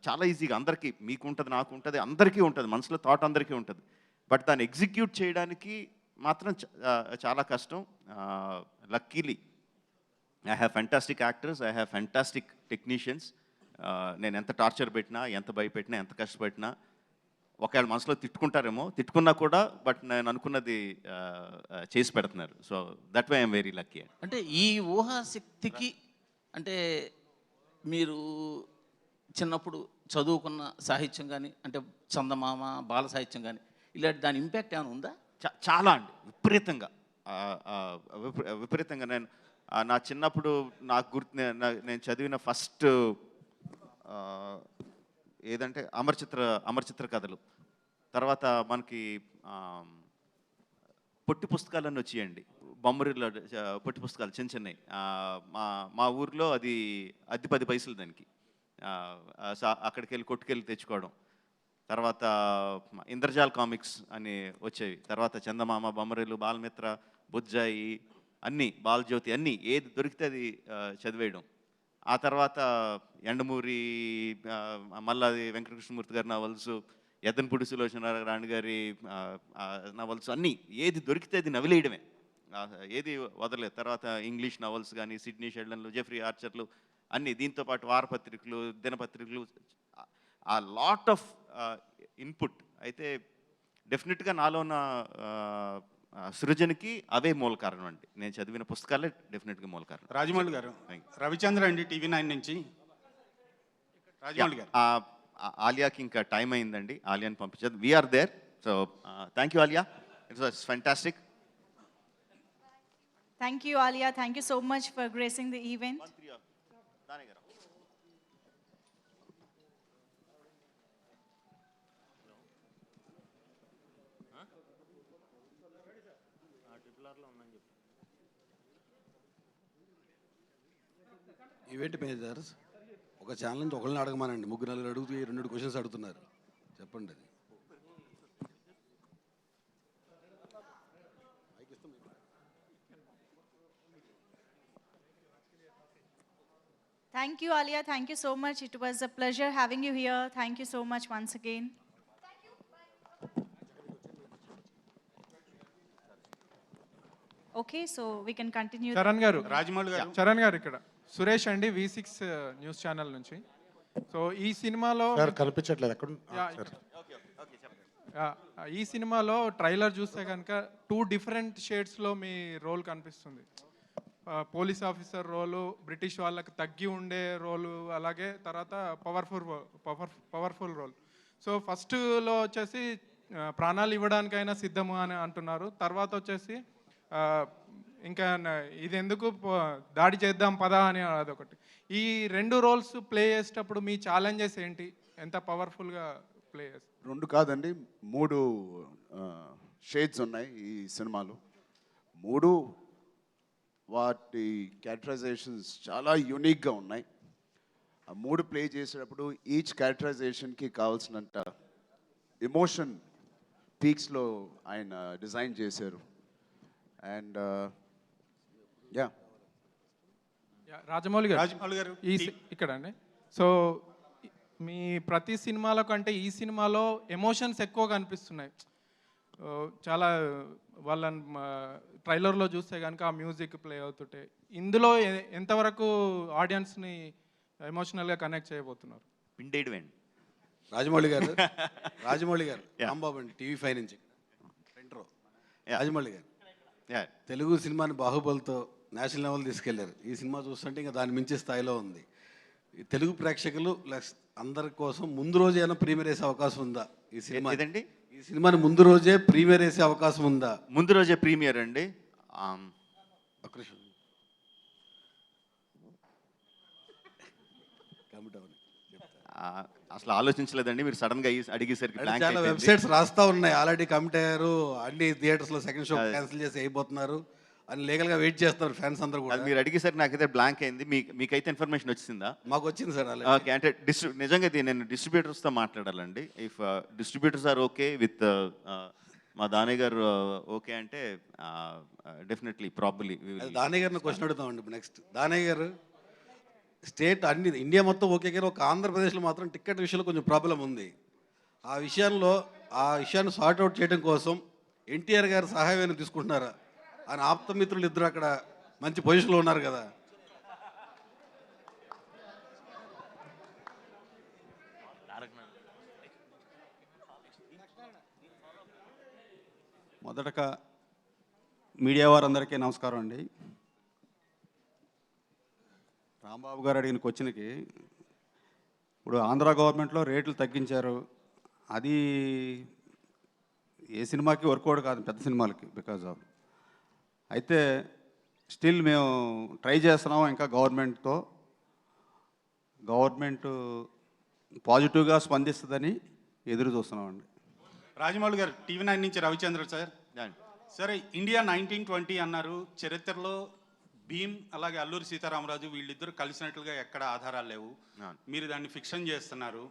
చాలా ఈజీగా అందరికీ, మీకు ఉంటుంది, నాకు ఉంటుంది, అందరికీ ఉంటుంది, మనసులో థాట్ అందరికీ ఉంటుంది. బట్ దాన్ని ఎగ్జిక్యూట్ చేయడానికి మాత్రం చాలా కష్టం. Luckily I have fantastic actors, I have fantastic technicians. నేను ఎంత టార్చర్ పెట్టినా, ఎంత భయపెట్టినా, ఎంత కష్టపెట్టినా, ఒకవేళ మనసులో తిట్టుకుంటారేమో, తిట్టుకున్నా కూడా బట్ నేను అనుకున్నది చేసి పెడుతున్నారు. So that why I'm very lucky. అంటే ఈ ఊహాశక్తికి అంటే మీరు చిన్నప్పుడు చదువుకున్న సాహిత్యం కానీ, అంటే చందమామ, బాల సాహిత్యం కానీ, ఇలాంటి దాని ఇంపాక్ట్ ఏమైనా ఉందా? చాలా అండి, విపరీతంగా. నేను నా చిన్నప్పుడు నాకు గుర్తు, నేను చదివిన ఫస్ట్ ఏదంటే అమరచిత్ర కథలు. తర్వాత మనకి పొట్టి పుస్తకాలన్నీ వచ్చేయండి, బొమ్మరిలో పొట్టి పుస్తకాలు చిన్న చిన్నవి. మా ఊర్లో అది 10 పైసలు దానికి. అక్కడికి వెళ్ళి కొట్టుకెళ్ళి తెచ్చుకోవడం. తర్వాత ఇంద్రజాల్ కామిక్స్ అని వచ్చేవి. తర్వాత చందమామ, బొమ్మరిలు, బాలమిత్ర, బుజ్జాయి, అన్నీ, బాలజ్యోతి, అన్నీ ఏది దొరికితే అది చదివేయడం. ఆ తర్వాత ఎండమూరి, మల్లాది వెంకటకృష్ణమూర్తి గారి నవల్స్, ఎద్దనపూడి సులోచన రాణి గారి నవల్స్, అన్నీ ఏది దొరికితే అది నవిలేయడమే, ఏది వదలలేదు. తర్వాత ఇంగ్లీష్ నవల్స్ కానీ, సిడ్నీ షెల్డన్లు, జెఫ్రీ ఆర్చర్లు, అన్నీ. దీంతోపాటు వారపత్రికలు, దినపత్రికలు, ఆ లాట్ ఆఫ్ ఇన్పుట్. అయితే డెఫినెట్గా నాలో ఉన్న సృజనకి అవే మూల కారణం అండి. నేను చదివిన పుస్తకాలే డెఫినెట్గా మూల కారణం. రాజమౌళి గారు, రవిచంద్ర అండి, TV9 నుంచి. రాజమౌళి గారు, ఆలియాకి ఇంకా టైం అయిందండి, ఆలియాని పంపించదు. We are there. So thank you Alia, it's was fantastic. Thank you, Alia. Thank you so much for gracing the event. Event managers ఒక ఛానల్ నుంచి ఒకళ్ళని అడగమానండి, 3-4 అడుగుతూ 2 క్వశ్చన్స్ అడుగుతున్నారు, చెప్పండి అది. Thank you, Alia. Thank you so much. It was a pleasure having you here. Thank you so much once again. Okay, so we can continue. Charan గారు, రాజమౌళి గారు, చరణ్ గారు ఇక్కడ సురేష్ అండి, V6 న్యూస్ ఛానల్ నుంచి. సో ఈ సినిమాలో కనిపించట్లేదు ఎక్కడ. ఈ సినిమాలో ట్రైలర్ చూస్తే కనుక 2 డిఫరెంట్ షేడ్స్లో మీ రోల్ కనిపిస్తుంది. పోలీస్ ఆఫీసర్ రోలు, బ్రిటిష్ వాళ్ళకి తగ్గి ఉండే రోలు, అలాగే తర్వాత పవర్ఫుల్ రోల్. సో ఫస్ట్లో వచ్చేసి ప్రాణాలు ఇవ్వడానికైనా సిద్ధము అని అంటున్నారు. తర్వాత వచ్చేసి ఇంకా ఇది ఎందుకు దాడి చేద్దాం పదా అని అదొకటి. ఈ 2 రోల్స్ ప్లే చేసేటప్పుడు మీ ఛాలెంజెస్ ఏంటి? ఎంత పవర్ఫుల్గా ప్లే చేస్తారు? 2 కాదండి, 3 షేడ్స్ ఉన్నాయి ఈ సినిమాలో. 3 వాటి క్యారెక్టరైజేషన్స్ చాలా యూనిక్గా ఉన్నాయి. ఆ 3 ప్లే చేసేటప్పుడు ఈచ్ క్యారెక్టరైజేషన్కి కావాల్సినంత ఎమోషన్ పీక్స్లో ఆయన డిజైన్ చేశారు. అండ్ రాజమౌళి రాజమౌళి గారు, ఇక్కడ అండి. సో మీ ప్రతి సినిమాలో కంటే ఈ సినిమాలో ఎమోషన్స్ ఎక్కువ కనిపిస్తున్నాయి. చాలా వాళ్ళ ట్రైలర్లో చూస్తే కనుక ఆ మ్యూజిక్ ప్లే అవుతుంటే, ఇందులో ఎంతవరకు ఆడియన్స్ని ఎమోషనల్గా కనెక్ట్ చేయబోతున్నారు? పిండేయడమేండి. రాజమౌళి గారు, రాజమౌళి గారు, రాంబాబు అండి, TV5 నుంచి. రాజమౌళి గారు, తెలుగు సినిమాని బాహుబలితో నేషనల్ లెవెల్ తీసుకెళ్లారు. ఈ సినిమా చూస్తుంటే ఇంకా దాని మించి స్థాయిలో ఉంది. ఈ తెలుగు ప్రేక్షకులు అందరి కోసం ముందు రోజు ఏమైనా ప్రీమియర్ వేసే అవకాశం ఉందా ఈ సినిమా? ఈ సినిమాని ముందు రోజే ప్రీమియర్ వేసే అవకాశం ఉందా? ముందు రోజే ప్రీమియర్ అండి. అసలు ఆలోచించలేదండి, మీరు సడన్ గా అడిగేసరికి. చాలా వెబ్సైట్స్ రాస్తా ఉన్నాయి, ఆల్రెడీ కమిట్ అయ్యారు, అన్ని థియేటర్స్ లో సెకండ్ షో క్యాన్సిల్ చేసి అయిపోతున్నారు, అని లీగల్గా వెయిట్ చేస్తున్నారు ఫ్యాన్స్ అందరూ కూడా. అది మీరు అడిగేసరికి నాకైతే బ్లాంక్ అయింది. మీకైతే ఇన్ఫర్మేషన్ వచ్చిందా? మాకు వచ్చింది సార్ అలా. ఓకే, అంటే నిజంగా ఇది నేను డిస్ట్రిబ్యూటర్స్తో మాట్లాడాలండి. If distributors are okay with మా దానయ్య గారు ఓకే అంటే డెఫినెట్లీ ప్రాబబ్లీ దానయ్య గారిని క్వశ్చన్ అడుగుతామండి ఇప్పుడు నెక్స్ట్. దానయ్య గారు స్టేట్ అన్ని ఇండియా మొత్తం ఓకే కానీ ఒక ఆంధ్రప్రదేశ్లో మాత్రం టికెట్ విషయంలో కొంచెం ప్రాబ్లం ఉంది. ఆ విషయాన్ని సార్ట్అవుట్ చేయడం కోసం ఎన్టీఆర్ గారు సహాయం తీసుకుంటున్నారా అని ఆప్తమిత్రులు ఇద్దరు అక్కడ మంచి పొజిషన్లో ఉన్నారు కదా. మొదటగా మీడియా వారందరికీ నమస్కారం అండి. రాంబాబు గారు అడిగిన క్వశ్చన్కి ఇప్పుడు ఆంధ్ర గవర్నమెంట్లో రేట్లు తగ్గించారు. అది ఏ సినిమాకి వర్కౌట్ కాదు, పెద్ద సినిమాలకి బికాజ్ ఆఫ్. అయితే స్టిల్ మేము ట్రై చేస్తున్నాం ఇంకా గవర్నమెంట్ పాజిటివ్గా స్పందిస్తుందని ఎదురు చూస్తున్నామండి. రాజమౌళి గారు, TV9 నుంచి రవిచంద్ర సార్. సరే, ఇండియా 1920 అన్నారు. చరిత్రలో భీమ్ అలాగే అల్లూరి సీతారామరాజు వీళ్ళిద్దరూ కలిసినట్లుగా ఎక్కడ ఆధారాలు లేవు. మీరు దాన్ని ఫిక్షన్ చేస్తున్నారు.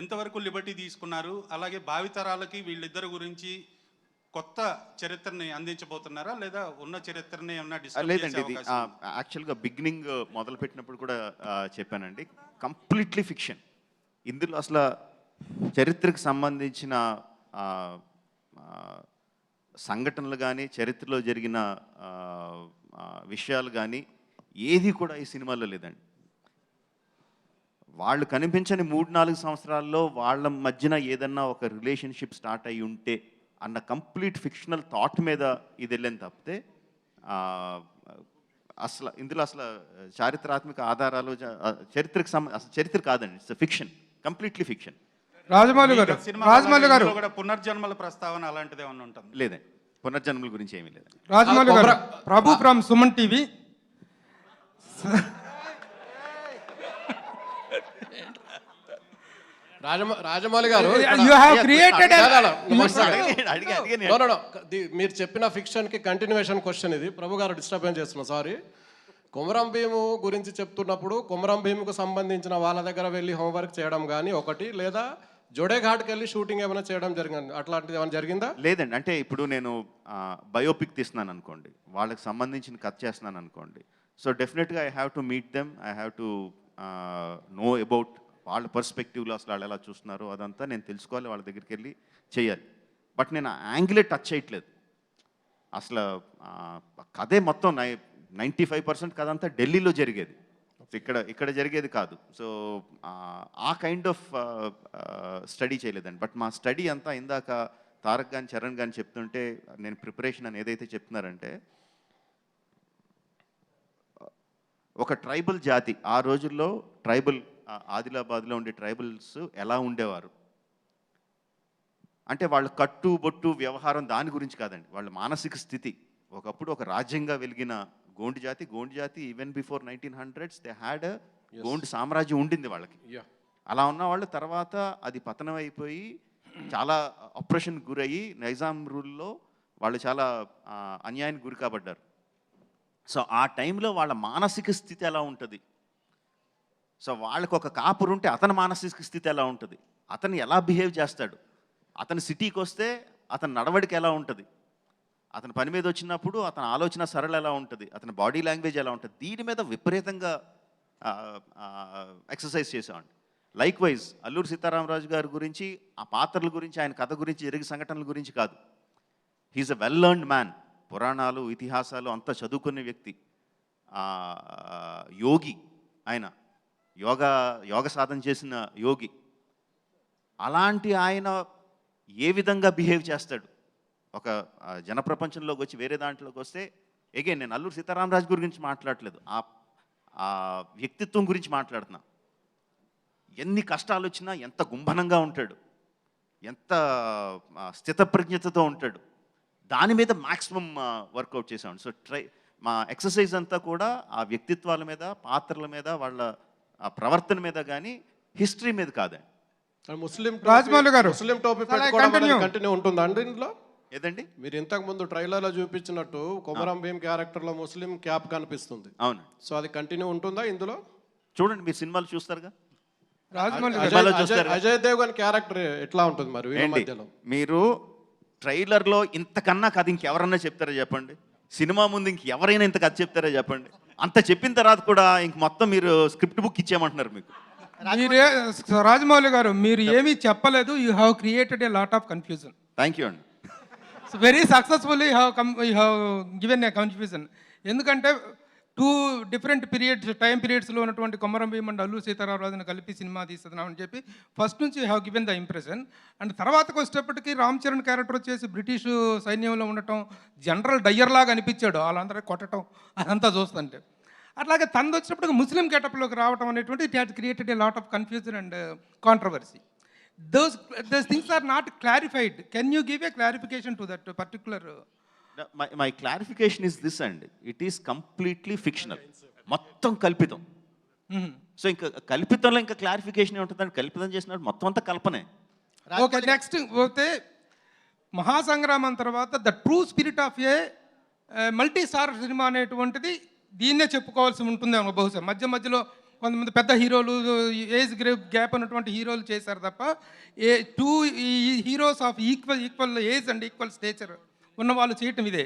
ఎంతవరకు లిబర్టీ తీసుకున్నారు? అలాగే భావితరాలకి వీళ్ళిద్దరు గురించి కొత్త చరిత్రని అందించబోతున్నారా లేదా ఉన్న చరిత్రని ఏమన్నా డిస్కస్ లేదండి, ఇది యాక్చువల్గా బిగినింగ్ మొదలు పెట్టినప్పుడు కూడా చెప్పానండి, కంప్లీట్లీ ఫిక్షన్. ఇందులో అసలు చరిత్రకు సంబంధించిన సంఘటనలు కానీ చరిత్రలో జరిగిన విషయాలు కానీ ఏది కూడా ఈ సినిమాలో లేదండి. వాళ్ళు కనిపించని 3-4 సంవత్సరాల్లో వాళ్ళ మధ్యన ఏదన్నా ఒక రిలేషన్షిప్ స్టార్ట్ అయ్యి ఉంటే అన్న కంప్లీట్ ఫిక్షనల్ థాట్ మీద ఇది వెళ్ళని తప్పితే అసలు ఇందులో అసలు చారిత్రాత్మక ఆధారాలు అసలు చరిత్ర కాదండి. It's fiction, completely fiction. Rajamouli గారు కూడా పునర్జన్మల ప్రస్తావన అలాంటిది ఏమన్నా ఉంటుంది? లేదండి, పునర్జన్మల గురించి ఏమీ లేదు. రాజమౌళి గారు, ప్రభు ఫ్రమ్ సుమన్ టీవీ. రాజమౌళి గారు, మీరు చెప్పిన ఫిక్షన్ కి కంటిన్యూషన్ క్వశ్చన్ ఇది. ప్రభు గారు డిస్టర్బెన్స్ చేస్తున్నా, సారీ. కొమరం భీము గురించి చెప్తున్నప్పుడు కొమరం భీముకు సంబంధించిన వాళ్ళ దగ్గర వెళ్ళి హోంవర్క్ చేయడం కానీ ఒకటి, లేదా జోడేఘాట్కి వెళ్ళి షూటింగ్ ఏమైనా చేయడం జరిగింది, అట్లాంటిది ఏమైనా జరిగిందా? లేదండి, అంటే ఇప్పుడు నేను బయోపిక్ తీస్తున్నాను అనుకోండి, వాళ్ళకి సంబంధించిన కథ చేస్తున్నాను అనుకోండి. సో డెఫినెట్గా I have to meet them, I have to know about వాళ్ళ పర్స్పెక్టివ్లో అసలు వాళ్ళు ఎలా చూస్తున్నారు అదంతా నేను తెలుసుకోవాలి, వాళ్ళ దగ్గరికి వెళ్ళి చేయాలి. బట్ నేను ఆ యాంగిలే టచ్ చేయట్లేదు. అసలు కథే మొత్తం 95% కథ అంతా ఢిల్లీలో జరిగేది, ఇక్కడ జరిగేది కాదు. సో ఆ కైండ్ ఆఫ్ స్టడీ చేయలేదండి. బట్ మా స్టడీ అంతా ఇందాక తారక్ కానీ చరణ్ కానీ చెప్తుంటే నేను ప్రిపరేషన్ అని ఏదైతే చెప్తున్నారంటే, ఒక ట్రైబల్ జాతి ఆ రోజుల్లో ఆదిలాబాద్లో ఉండే ట్రైబల్స్ ఎలా ఉండేవారు అంటే వాళ్ళ కట్టు బొట్టు వ్యవహారం దాని గురించి కాదండి, వాళ్ళ మానసిక స్థితి. ఒకప్పుడు ఒక రాజ్యంగా వెలిగిన గోండు జాతి even before 1900s they had Gond సామ్రాజ్యం ఉండింది వాళ్ళకి. అలా ఉన్న వాళ్ళు తర్వాత అది పతనం అయిపోయి చాలా ఆపరేషన్ గురయ్యి నైజాం రూల్లో వాళ్ళు చాలా అన్యాయానికి గురి కాబడ్డారు. సో ఆ టైంలో వాళ్ళ మానసిక స్థితి ఎలా ఉంటుంది, సో వాళ్ళకు ఒక కాపురు ఉంటే అతని మానసిక స్థితి ఎలా ఉంటుంది, అతను ఎలా బిహేవ్ చేస్తాడు, అతను సిటీకి వస్తే అతని నడవడిక ఎలా ఉంటుంది, అతని పని మీద వచ్చినప్పుడు అతని ఆలోచన సరళ ఎలా ఉంటుంది, అతని బాడీ లాంగ్వేజ్ ఎలా ఉంటుంది, దీని మీద విపరీతంగా ఎక్సర్సైజ్ చేసామండి. లైక్ వైజ్ అల్లూరి సీతారామరాజు గారి గురించి, ఆ పాత్రల గురించి, ఆయన కథ గురించి, జరిగే సంఘటనల గురించి కాదు. He's a well learned man. పురాణాలు ఇతిహాసాలు అంతా చదువుకునే వ్యక్తి, యోగి. ఆయన యోగ సాధన చేసిన యోగి. అలాంటి ఆయన ఏ విధంగా బిహేవ్ చేస్తాడు ఒక జనప్రపంచంలోకి వచ్చి వేరే దాంట్లోకి వస్తే, అగైన్ నేను అల్లూరి సీతారామరాజు గురించి మాట్లాడలేదు, ఆ వ్యక్తిత్వం గురించి మాట్లాడుతున్నా. ఎన్ని కష్టాలు వచ్చినా ఎంత గుంభనంగా ఉంటాడు, ఎంత స్థితప్రజ్ఞతతో ఉంటాడు, దాని మీద మ్యాక్సిమం వర్కౌట్ చేసాం. సో మా ఎక్సర్సైజ్ అంతా కూడా ఆ వ్యక్తిత్వాల మీద, పాత్రల మీద, వాళ్ళ ప్రవర్తన మీద కానీ హిస్టరీ మీద కాదండి. రాజమౌళి గారు, ముస్లిం టోపీ పెట్టుకోవడం కంటిన్యూ ఉంటుందా అండి ఇంట్లో? ఏదండి? మీరు ఇంతకు ముందు ట్రైలర్లో చూపించినట్టు కొమరం భీమ్ క్యారెక్టర్లో ముస్లిం క్యాప్ కనిపిస్తుంది. అవును. సో అది కంటిన్యూ ఉంటుందా ఇందులో? చూడండి, మీరు సినిమాలు చూస్తారుగా. అజయ్ దేవ్ గారి క్యారెక్టర్ ఎట్లా ఉంటుంది మరి వీళ్ళ ఏంటి మధ్యలో? మీరు ట్రైలర్లో ఇంతకన్నా కథ ఇంకెవరన్నా చెప్తారా చెప్పండి? సినిమా ముందు ఇంకెవరైనా ఇంత కథ చెప్తారా చెప్పండి? అంత చెప్పిన తర్వాత కూడా ఇంక మొత్తం మీరు స్క్రిప్ట్ బుక్ ఇచ్చేయమంటున్నారు మీకు. మీరే రాజమౌళి గారు, మీరు ఏమీ చెప్పలేదు. You have created a lot of confusion. Thank you అండి. So very successfully you have given a confusion. ఎందుకంటే 2 డిఫరెంట్ టైం పీరియడ్స్లో ఉన్నటువంటి కొమరం భీమ్ అండ్ అల్లూరి సీతారామరాజును కలిపి సినిమా తీస్తున్నామని చెప్పి ఫస్ట్ నుంచి you have given the impression. And తర్వాతకు వచ్చేటప్పటికి రామ్ చరణ్ క్యారెక్టర్ వచ్చేసి బ్రిటిష్ సైన్యంలో ఉండటం, జనరల్ డయ్యర్ లాగా అనిపించాడు, వాళ్ళందరూ కొట్టడం అదంతా చూస్తుంటే. అట్లాగే తనది వచ్చినప్పటికి ముస్లిం గెటప్లోకి రావడం అనేటువంటి it has created a lot of confusion and controversy. Those things are not clarified. Can you give a clarification to that particular? My clarification is this, and it is completely fictional. మొత్తం కల్పితం. సో ఇంకా కల్పితంలో ఇంకా క్లారిఫికేషన్ ఏముంటుందండి? కల్పితం చేసినట్టు మొత్తం అంతా కల్పనే. ఓకే, నెక్స్ట్ పోతే మహాసంగ్రామం తర్వాత the true spirit of a multi star cinema అనేటువంటిది దీన్నే చెప్పుకోవాల్సి ఉంటుందేమో బహుశా. మధ్యలో కొంతమంది పెద్ద హీరోలు, ఏజ్ గ్యాప్ ఉన్నటువంటి హీరోలు చేశారు తప్ప 2 heroes of equal age and equal stature ఉన్న వాళ్ళు చేయటం ఇదే.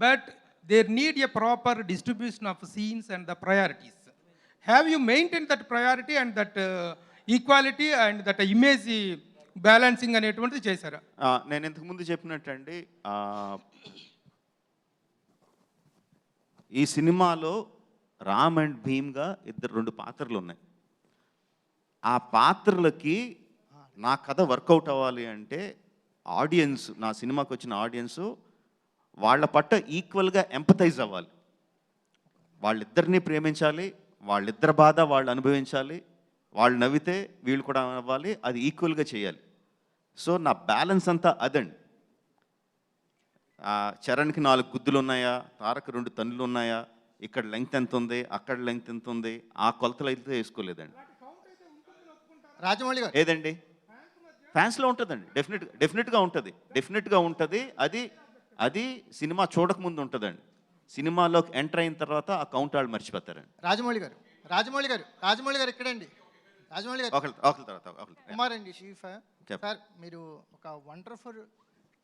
But there need a proper distribution of scenes and the priorities. Have you maintain that priority and that equality and that image balancing అనేటువంటిది చేశారా? నేను ఇంతకుముందు చెప్పినట్టండి, ఈ సినిమాలో రామ్ అండ్ భీమ్గా 2 పాత్రలు ఉన్నాయి. ఆ పాత్రలకి నా కథ వర్కౌట్ అవ్వాలి అంటే ఆడియన్స్, నా సినిమాకి వచ్చిన ఆడియన్స్ వాళ్ళ పట్ల ఈక్వల్గా ఎంపథైజ్ అవ్వాలి. వాళ్ళిద్దరినీ ప్రేమించాలి, వాళ్ళిద్దరి బాధ వాళ్ళు అనుభవించాలి, వాళ్ళు నవ్వితే వీళ్ళు కూడా నవ్వాలి, అది ఈక్వల్గా చేయాలి. సో నా బ్యాలెన్స్ అంతా అదండి. చరణ్కి 4 గుద్దులు ఉన్నాయా, తారక్ 2 తన్నులు ఉన్నాయా, ఇక్కడ లెంగ్త్ ఎంత ఉంది, అక్కడ లెంగ్త్ ఎంత ఉంది, ఆ కొలతలు అయితే వేసుకోలేదండి. రాజమౌళి గారు ఏదండి? ఫ్యాన్స్లో ఉంటుందండి, డెఫినెట్గా ఉంటుంది. అది సినిమా చూడకముందు ఉంటుందండి. సినిమాలోకి ఎంటర్ అయిన తర్వాత ఆ కౌంట్ వాళ్ళు మర్చిపోతారండి. రాజమౌళి గారు ఇక్కడండి. రాజమౌళి గారు ఒకరి తర్వాత కుమార్ అండి, చీఫ్ సార్. మీరు ఒక వండర్ఫుల్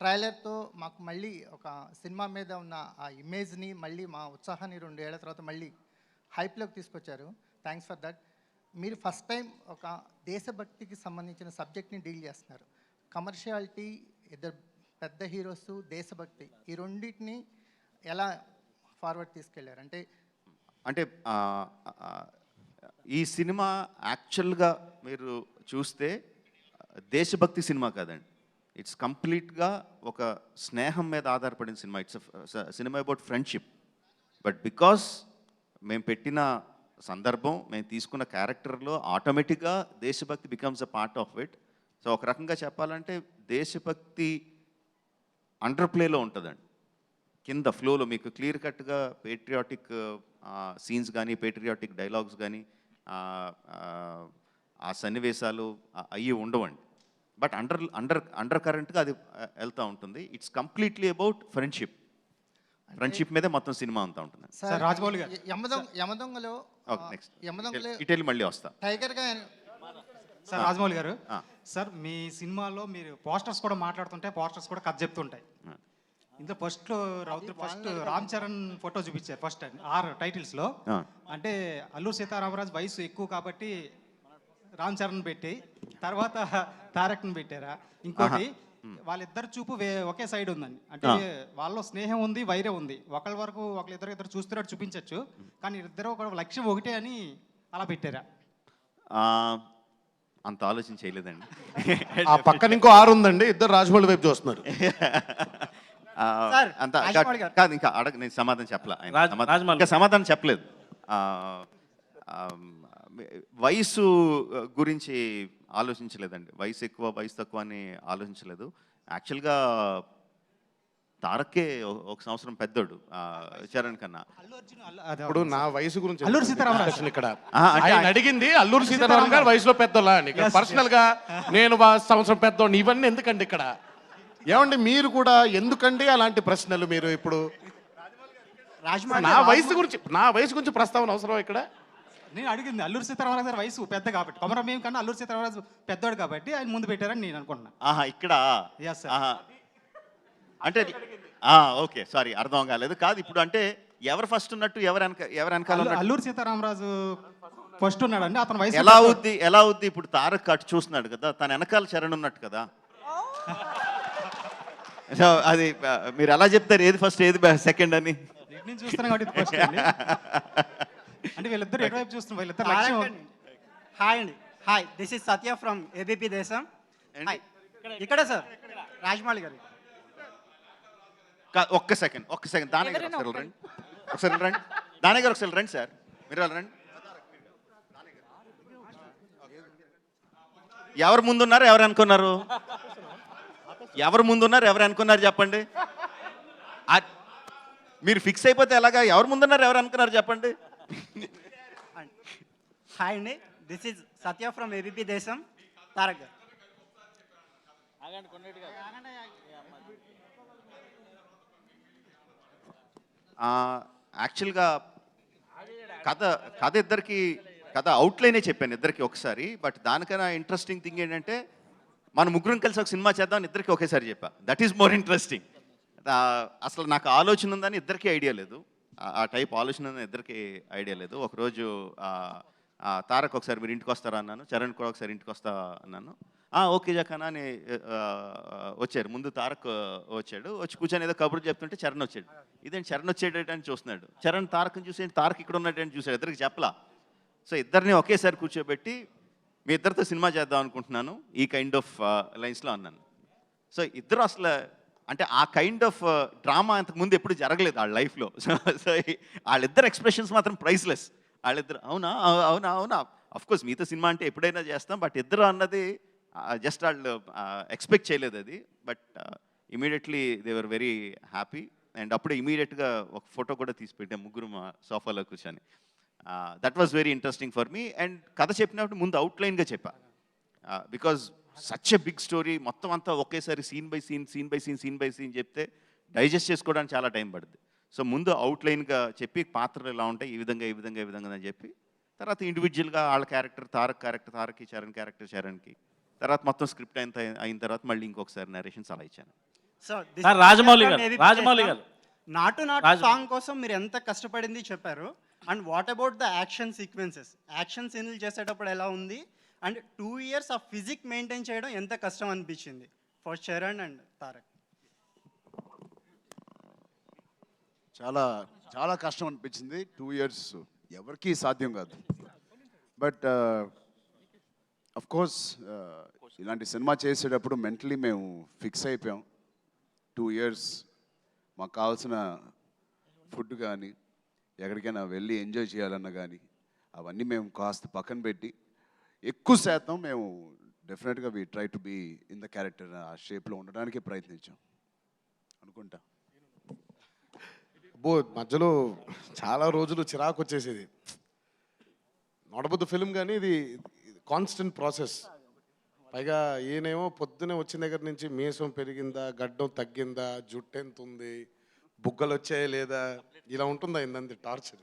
ట్రైలర్తో మాకు మళ్ళీ ఒక సినిమా మీద ఉన్న ఆ ఇమేజ్ని మళ్ళీ మా ఉత్సాహాన్ని 2 ఏళ్ల తర్వాత మళ్ళీ హైప్లోకి తీసుకొచ్చారు. Thanks for that. మీరు ఫస్ట్ టైం ఒక దేశభక్తికి సంబంధించిన సబ్జెక్ట్ని డీల్ చేస్తున్నారు. కమర్షియాలిటీ, 2 పెద్ద హీరోస్, దేశభక్తి, ఈ రెండింటిని ఎలా ఫార్వర్డ్ తీసుకెళ్లారు? అంటే ఈ సినిమా యాక్చువల్గా మీరు చూస్తే దేశభక్తి సినిమా కాదండి. ఇట్స్ కంప్లీట్గా ఒక స్నేహం మీద ఆధారపడిన cinema. It's cinema about friendship. But because మేము పెట్టిన సందర్భం, మేము తీసుకున్న క్యారెక్టర్లో ఆటోమేటిక్గా దేశభక్తి becomes a part of it. So ఒక రకంగా చెప్పాలంటే దేశభక్తి అండర్ ప్లేలో ఉంటుందండి. కింద ఫ్లోలో మీకు క్లియర్ కట్గా పేట్రియాటిక్ సీన్స్ కానీ, పేట్రియాటిక్ డైలాగ్స్ కానీ, ఆ సన్నివేశాలు అవి ఉండవండి. బట్ అండర్ కరెంట్గా అది వెళ్తూ ఉంటుంది. ఇట్స్ కంప్లీట్లీ అబౌట్ ఫ్రెండ్షిప్ మీదే మొత్తం సినిమా అంతా ఉంటుంది. సార్ రాజమౌళి గారు యమదొంగలో ఇటెళ్ళి మళ్ళీ వస్తా. టైగర్గా సార్ రాజమౌళి గారు, సార్ మీ సినిమాలో మీరు పోస్టర్స్ కూడా మాట్లాడుతుంటే పోస్టర్స్ కూడా కథ చెప్తుంటాయి. ఇందులో ఫస్ట్ రామ్ చరణ్ ఫోటో చూపించారు ఫస్ట్ 6 టైటిల్స్లో. అంటే అల్లూరి సీతారామరాజు వయసు ఎక్కువ కాబట్టి రామ్ చరణ్ పెట్టి తర్వాత తారక్ని పెట్టారా? ఇంకోటి వాళ్ళిద్దరు చూపు ఒకే సైడ్ ఉందండి. అంటే వాళ్ళలో స్నేహం ఉంది, వైరం ఉంది. ఒకళ్ళ వరకు ఒకళ్ళిద్దరు చూస్తున్నట్టు చూపించవచ్చు, కానీ ఇద్దరు కూడా లక్ష్యం ఒకటే అని అలా పెట్టారా? అంత ఆలోచన చేయలేదండి. ఆ పక్కన ఇంకో 6 ఉందండి, ఇద్దరు రాజమౌళి వైపు చూస్తున్నారు. అంత కాదు, ఇంకా నేను సమాధానం చెప్పలేదు. వయసు గురించి ఆలోచించలేదండి. వయసు ఎక్కువ, వయసు తక్కువ అని ఆలోచించలేదు. యాక్చువల్గా తారక్కే 1 సంవత్సరం పెద్దోడు చరణ్ కన్నా. ఇప్పుడు నా వయసు గురించి అల్లూరి సీతారామరాజు ఇక్కడ ఆయన అడిగింది అల్లూరి సీతారామరాజు గారు వయసులో పెద్దోళ్ళా అని. పర్సనల్ గా నేను సంవత్సరం పెద్దోడిని, ఇవన్నీ ఎందుకండి ఇక్కడ? ఏమండి మీరు కూడా ఎందుకండి అలాంటి ప్రశ్నలు మీరు ఇప్పుడు నా వయసు గురించి ప్రస్తావన అవసరం ఇక్కడ? నేను అడిగింది అల్లూరి సీతారామరాజు గారి వయసు పెద్ద కాబట్టి, కొమరం భీం కన్నా అల్లూరి సీతారామరాజు పెద్దవాడు కాబట్టి ఆయన ముందు పెట్టారని నేను అనుకుంటున్నా. ఆహా, ఇక్కడ Yes, sir. ఆహా. అంటే ఓకే, సారీ, అర్థం కాలేదు. కాదు, ఇప్పుడు అంటే ఎవరు ఫస్ట్ ఉన్నట్టు, ఎవరు వెనకాల ఉన్నట్టు? అల్లూరి సీతారామరాజు ఫస్ట్ ఉన్నాడండి, అతని వయసు ఎలా అవుద్ది? ఇప్పుడు తారక్ అటు చూస్తున్నాడు కదా, తన వెనకాల చరణ్ ఉన్నట్టు కదా. సో అది మీరు ఎలా చెప్తారు, ఏది ఫస్ట్ ఏది సెకండ్ అని? నేను చూస్తున్నా కాబట్టి ఫస్ట్ అండి. అంటే వీళ్ళిద్దరు ఎటువైపు చూస్తున్నారు, వీళ్ళిద్దరు లక్ష్యం. హాయ్ అండి, hi, this is Satya from ABP దేశం. ఇక్కడ సార్ రాజమౌళి గారు. ఒక్క సెకండ్ దాని గారు ఒకసారి రండి, దాని గారు ఒకసారి రండి సార్, మీరు రండి. ఎవరు ముందున్నారు, ఎవరు అనుకున్నారు? ఎవరు ముందున్నారు, ఎవరు అనుకున్నారు చెప్పండి. మీరు ఫిక్స్ అయిపోతే ఎలాగా? ఎవరు ముందున్నారు, ఎవరు అనుకున్నారు చెప్పండి. హాయ్ అండి, this is Satya from ABP దేశం. తారక్ గారు. యాక్చువల్గా కథ అవుట్లైనే చెప్పాను ఇద్దరికి ఒకసారి. బట్ దానికన్నా ఇంట్రెస్టింగ్ థింగ్ ఏంటంటే మన ముగ్గురం కలిసి ఒక సినిమా చేద్దాం ఇద్దరికి ఒకేసారి చెప్పా. That is more interesting. అసలు నాకు ఆలోచన ఉందని ఇద్దరికీ ఐడియా లేదు, ఆ టైప్ ఆలోచన ఉందని ఇద్దరికి ఐడియా లేదు. ఒకరోజు తారక్ ఒకసారి మీరు ఇంటికి వస్తారా అన్నాను, చరణ్ కూడా ఒకసారి ఇంటికి వస్తా అన్నాను. ఓకే జక్కనా అని వచ్చారు. ముందు తారక్ వచ్చాడు, వచ్చి కూర్చొని ఏదో కబుర్లు చెప్తుంటే చరణ్ వచ్చాడు. ఇదేంటి చరణ్ వచ్చేటని చూస్తున్నాడు, చరణ్ తారక్ని చూసి తారక్ ఇక్కడ ఉన్నట్టు చూసాడు, ఇద్దరికి చెప్పలా. సో ఇద్దరిని ఒకేసారి కూర్చోబెట్టి మీ ఇద్దరితో సినిమా చేద్దాం అనుకుంటున్నాను ఈ కైండ్ ఆఫ్ లైన్స్లో అన్నాను. సో ఇద్దరు అసలు అంటే ఆ కైండ్ ఆఫ్ డ్రామా అంతకుముందు ఎప్పుడు జరగలేదు వాళ్ళ లైఫ్లో. సో వాళ్ళిద్దరు ఎక్స్ప్రెషన్స్ మాత్రం ప్రైస్లెస్. వాళ్ళిద్దరు అవునా అవునా అవునా అఫ్కోర్స్ మీతో సినిమా అంటే ఎప్పుడైనా చేస్తాం, బట్ ఇద్దరు అన్నది జస్ట్ వాళ్ళు ఎక్స్పెక్ట్ చేయలేదు అది. But immediately they were very happy. And అప్పుడే ఇమీడియట్గా ఒక ఫోటో కూడా తీసి పెట్టాం ముగ్గురు మా సోఫాలో కూర్చొని. That was very interesting for me. And కథ చెప్పినప్పుడు ముందు అవుట్లైన్గా చెప్పా, because such a big story మొత్తం అంతా ఒకేసారి సీన్ బై సీన్ చెప్తే డైజెస్ట్ చేసుకోవడానికి చాలా టైం పడుతుంది. సో ముందు అవుట్లైన్గా చెప్పి పాత్రలు ఎలా ఉంటాయి, ఈ విధంగా అని చెప్పి తర్వాత ఇండివిజువల్గా వాళ్ళ క్యారెక్టర్ తారక్కి, చరణ్కి తర్వాత మొత్తం స్క్రిప్ట్ అయిన తర్వాత మళ్ళీ ఇంకొకసారి నరేషన్స్ అలా ఇచ్చాను. రాజమౌళి గారు, నాటు సాంగ్ కోసం మీరు ఎంత కష్టపడింది చెప్పారు. And what about the action sequences, action సీన్లు చేసేటప్పుడు ఎలా ఉంది? అండ్ 2 years ఆ ఫిజిక్ మెయింటైన్ చేయడం ఎంత కష్టం అనిపించింది ఫర్ చరణ్ అండ్ తారక్? చాలా చాలా కష్టం అనిపించింది. 2 years ఎవరికీ సాధ్యం కాదు. బట్ అఫ్ కోర్స్ ఇలాంటి సినిమా చేసేటప్పుడు మెంటలీ మేము ఫిక్స్ అయిపోయాం. 2 years మాకు కావాల్సిన ఫుడ్ కానీ ఎక్కడికైనా వెళ్ళి ఎంజాయ్ చేయాలన్నా కానీ అవన్నీ మేము కాస్త పక్కన పెట్టి ఎక్కువ శాతం మేము డెఫినెట్గా we try to be in the character, ఆ షేప్లో ఉండడానికి ప్రయత్నించాం అనుకుంటా. మధ్యలో చాలా రోజులు చిరాకు వచ్చేసేది. నడబద్దు ఫిల్మ్ కానీ ఇది కాన్స్టెంట్ ప్రాసెస్. పైగా ఈయనేమో పొద్దునే వచ్చిన దగ్గర నుంచి మీసం పెరిగిందా, గడ్డం తగ్గిందా, జుట్టు ఎంత ఉంది, బుగ్గలు వచ్చాయా లేదా, ఇలా ఉంటుందా ఇందంది టార్చర్.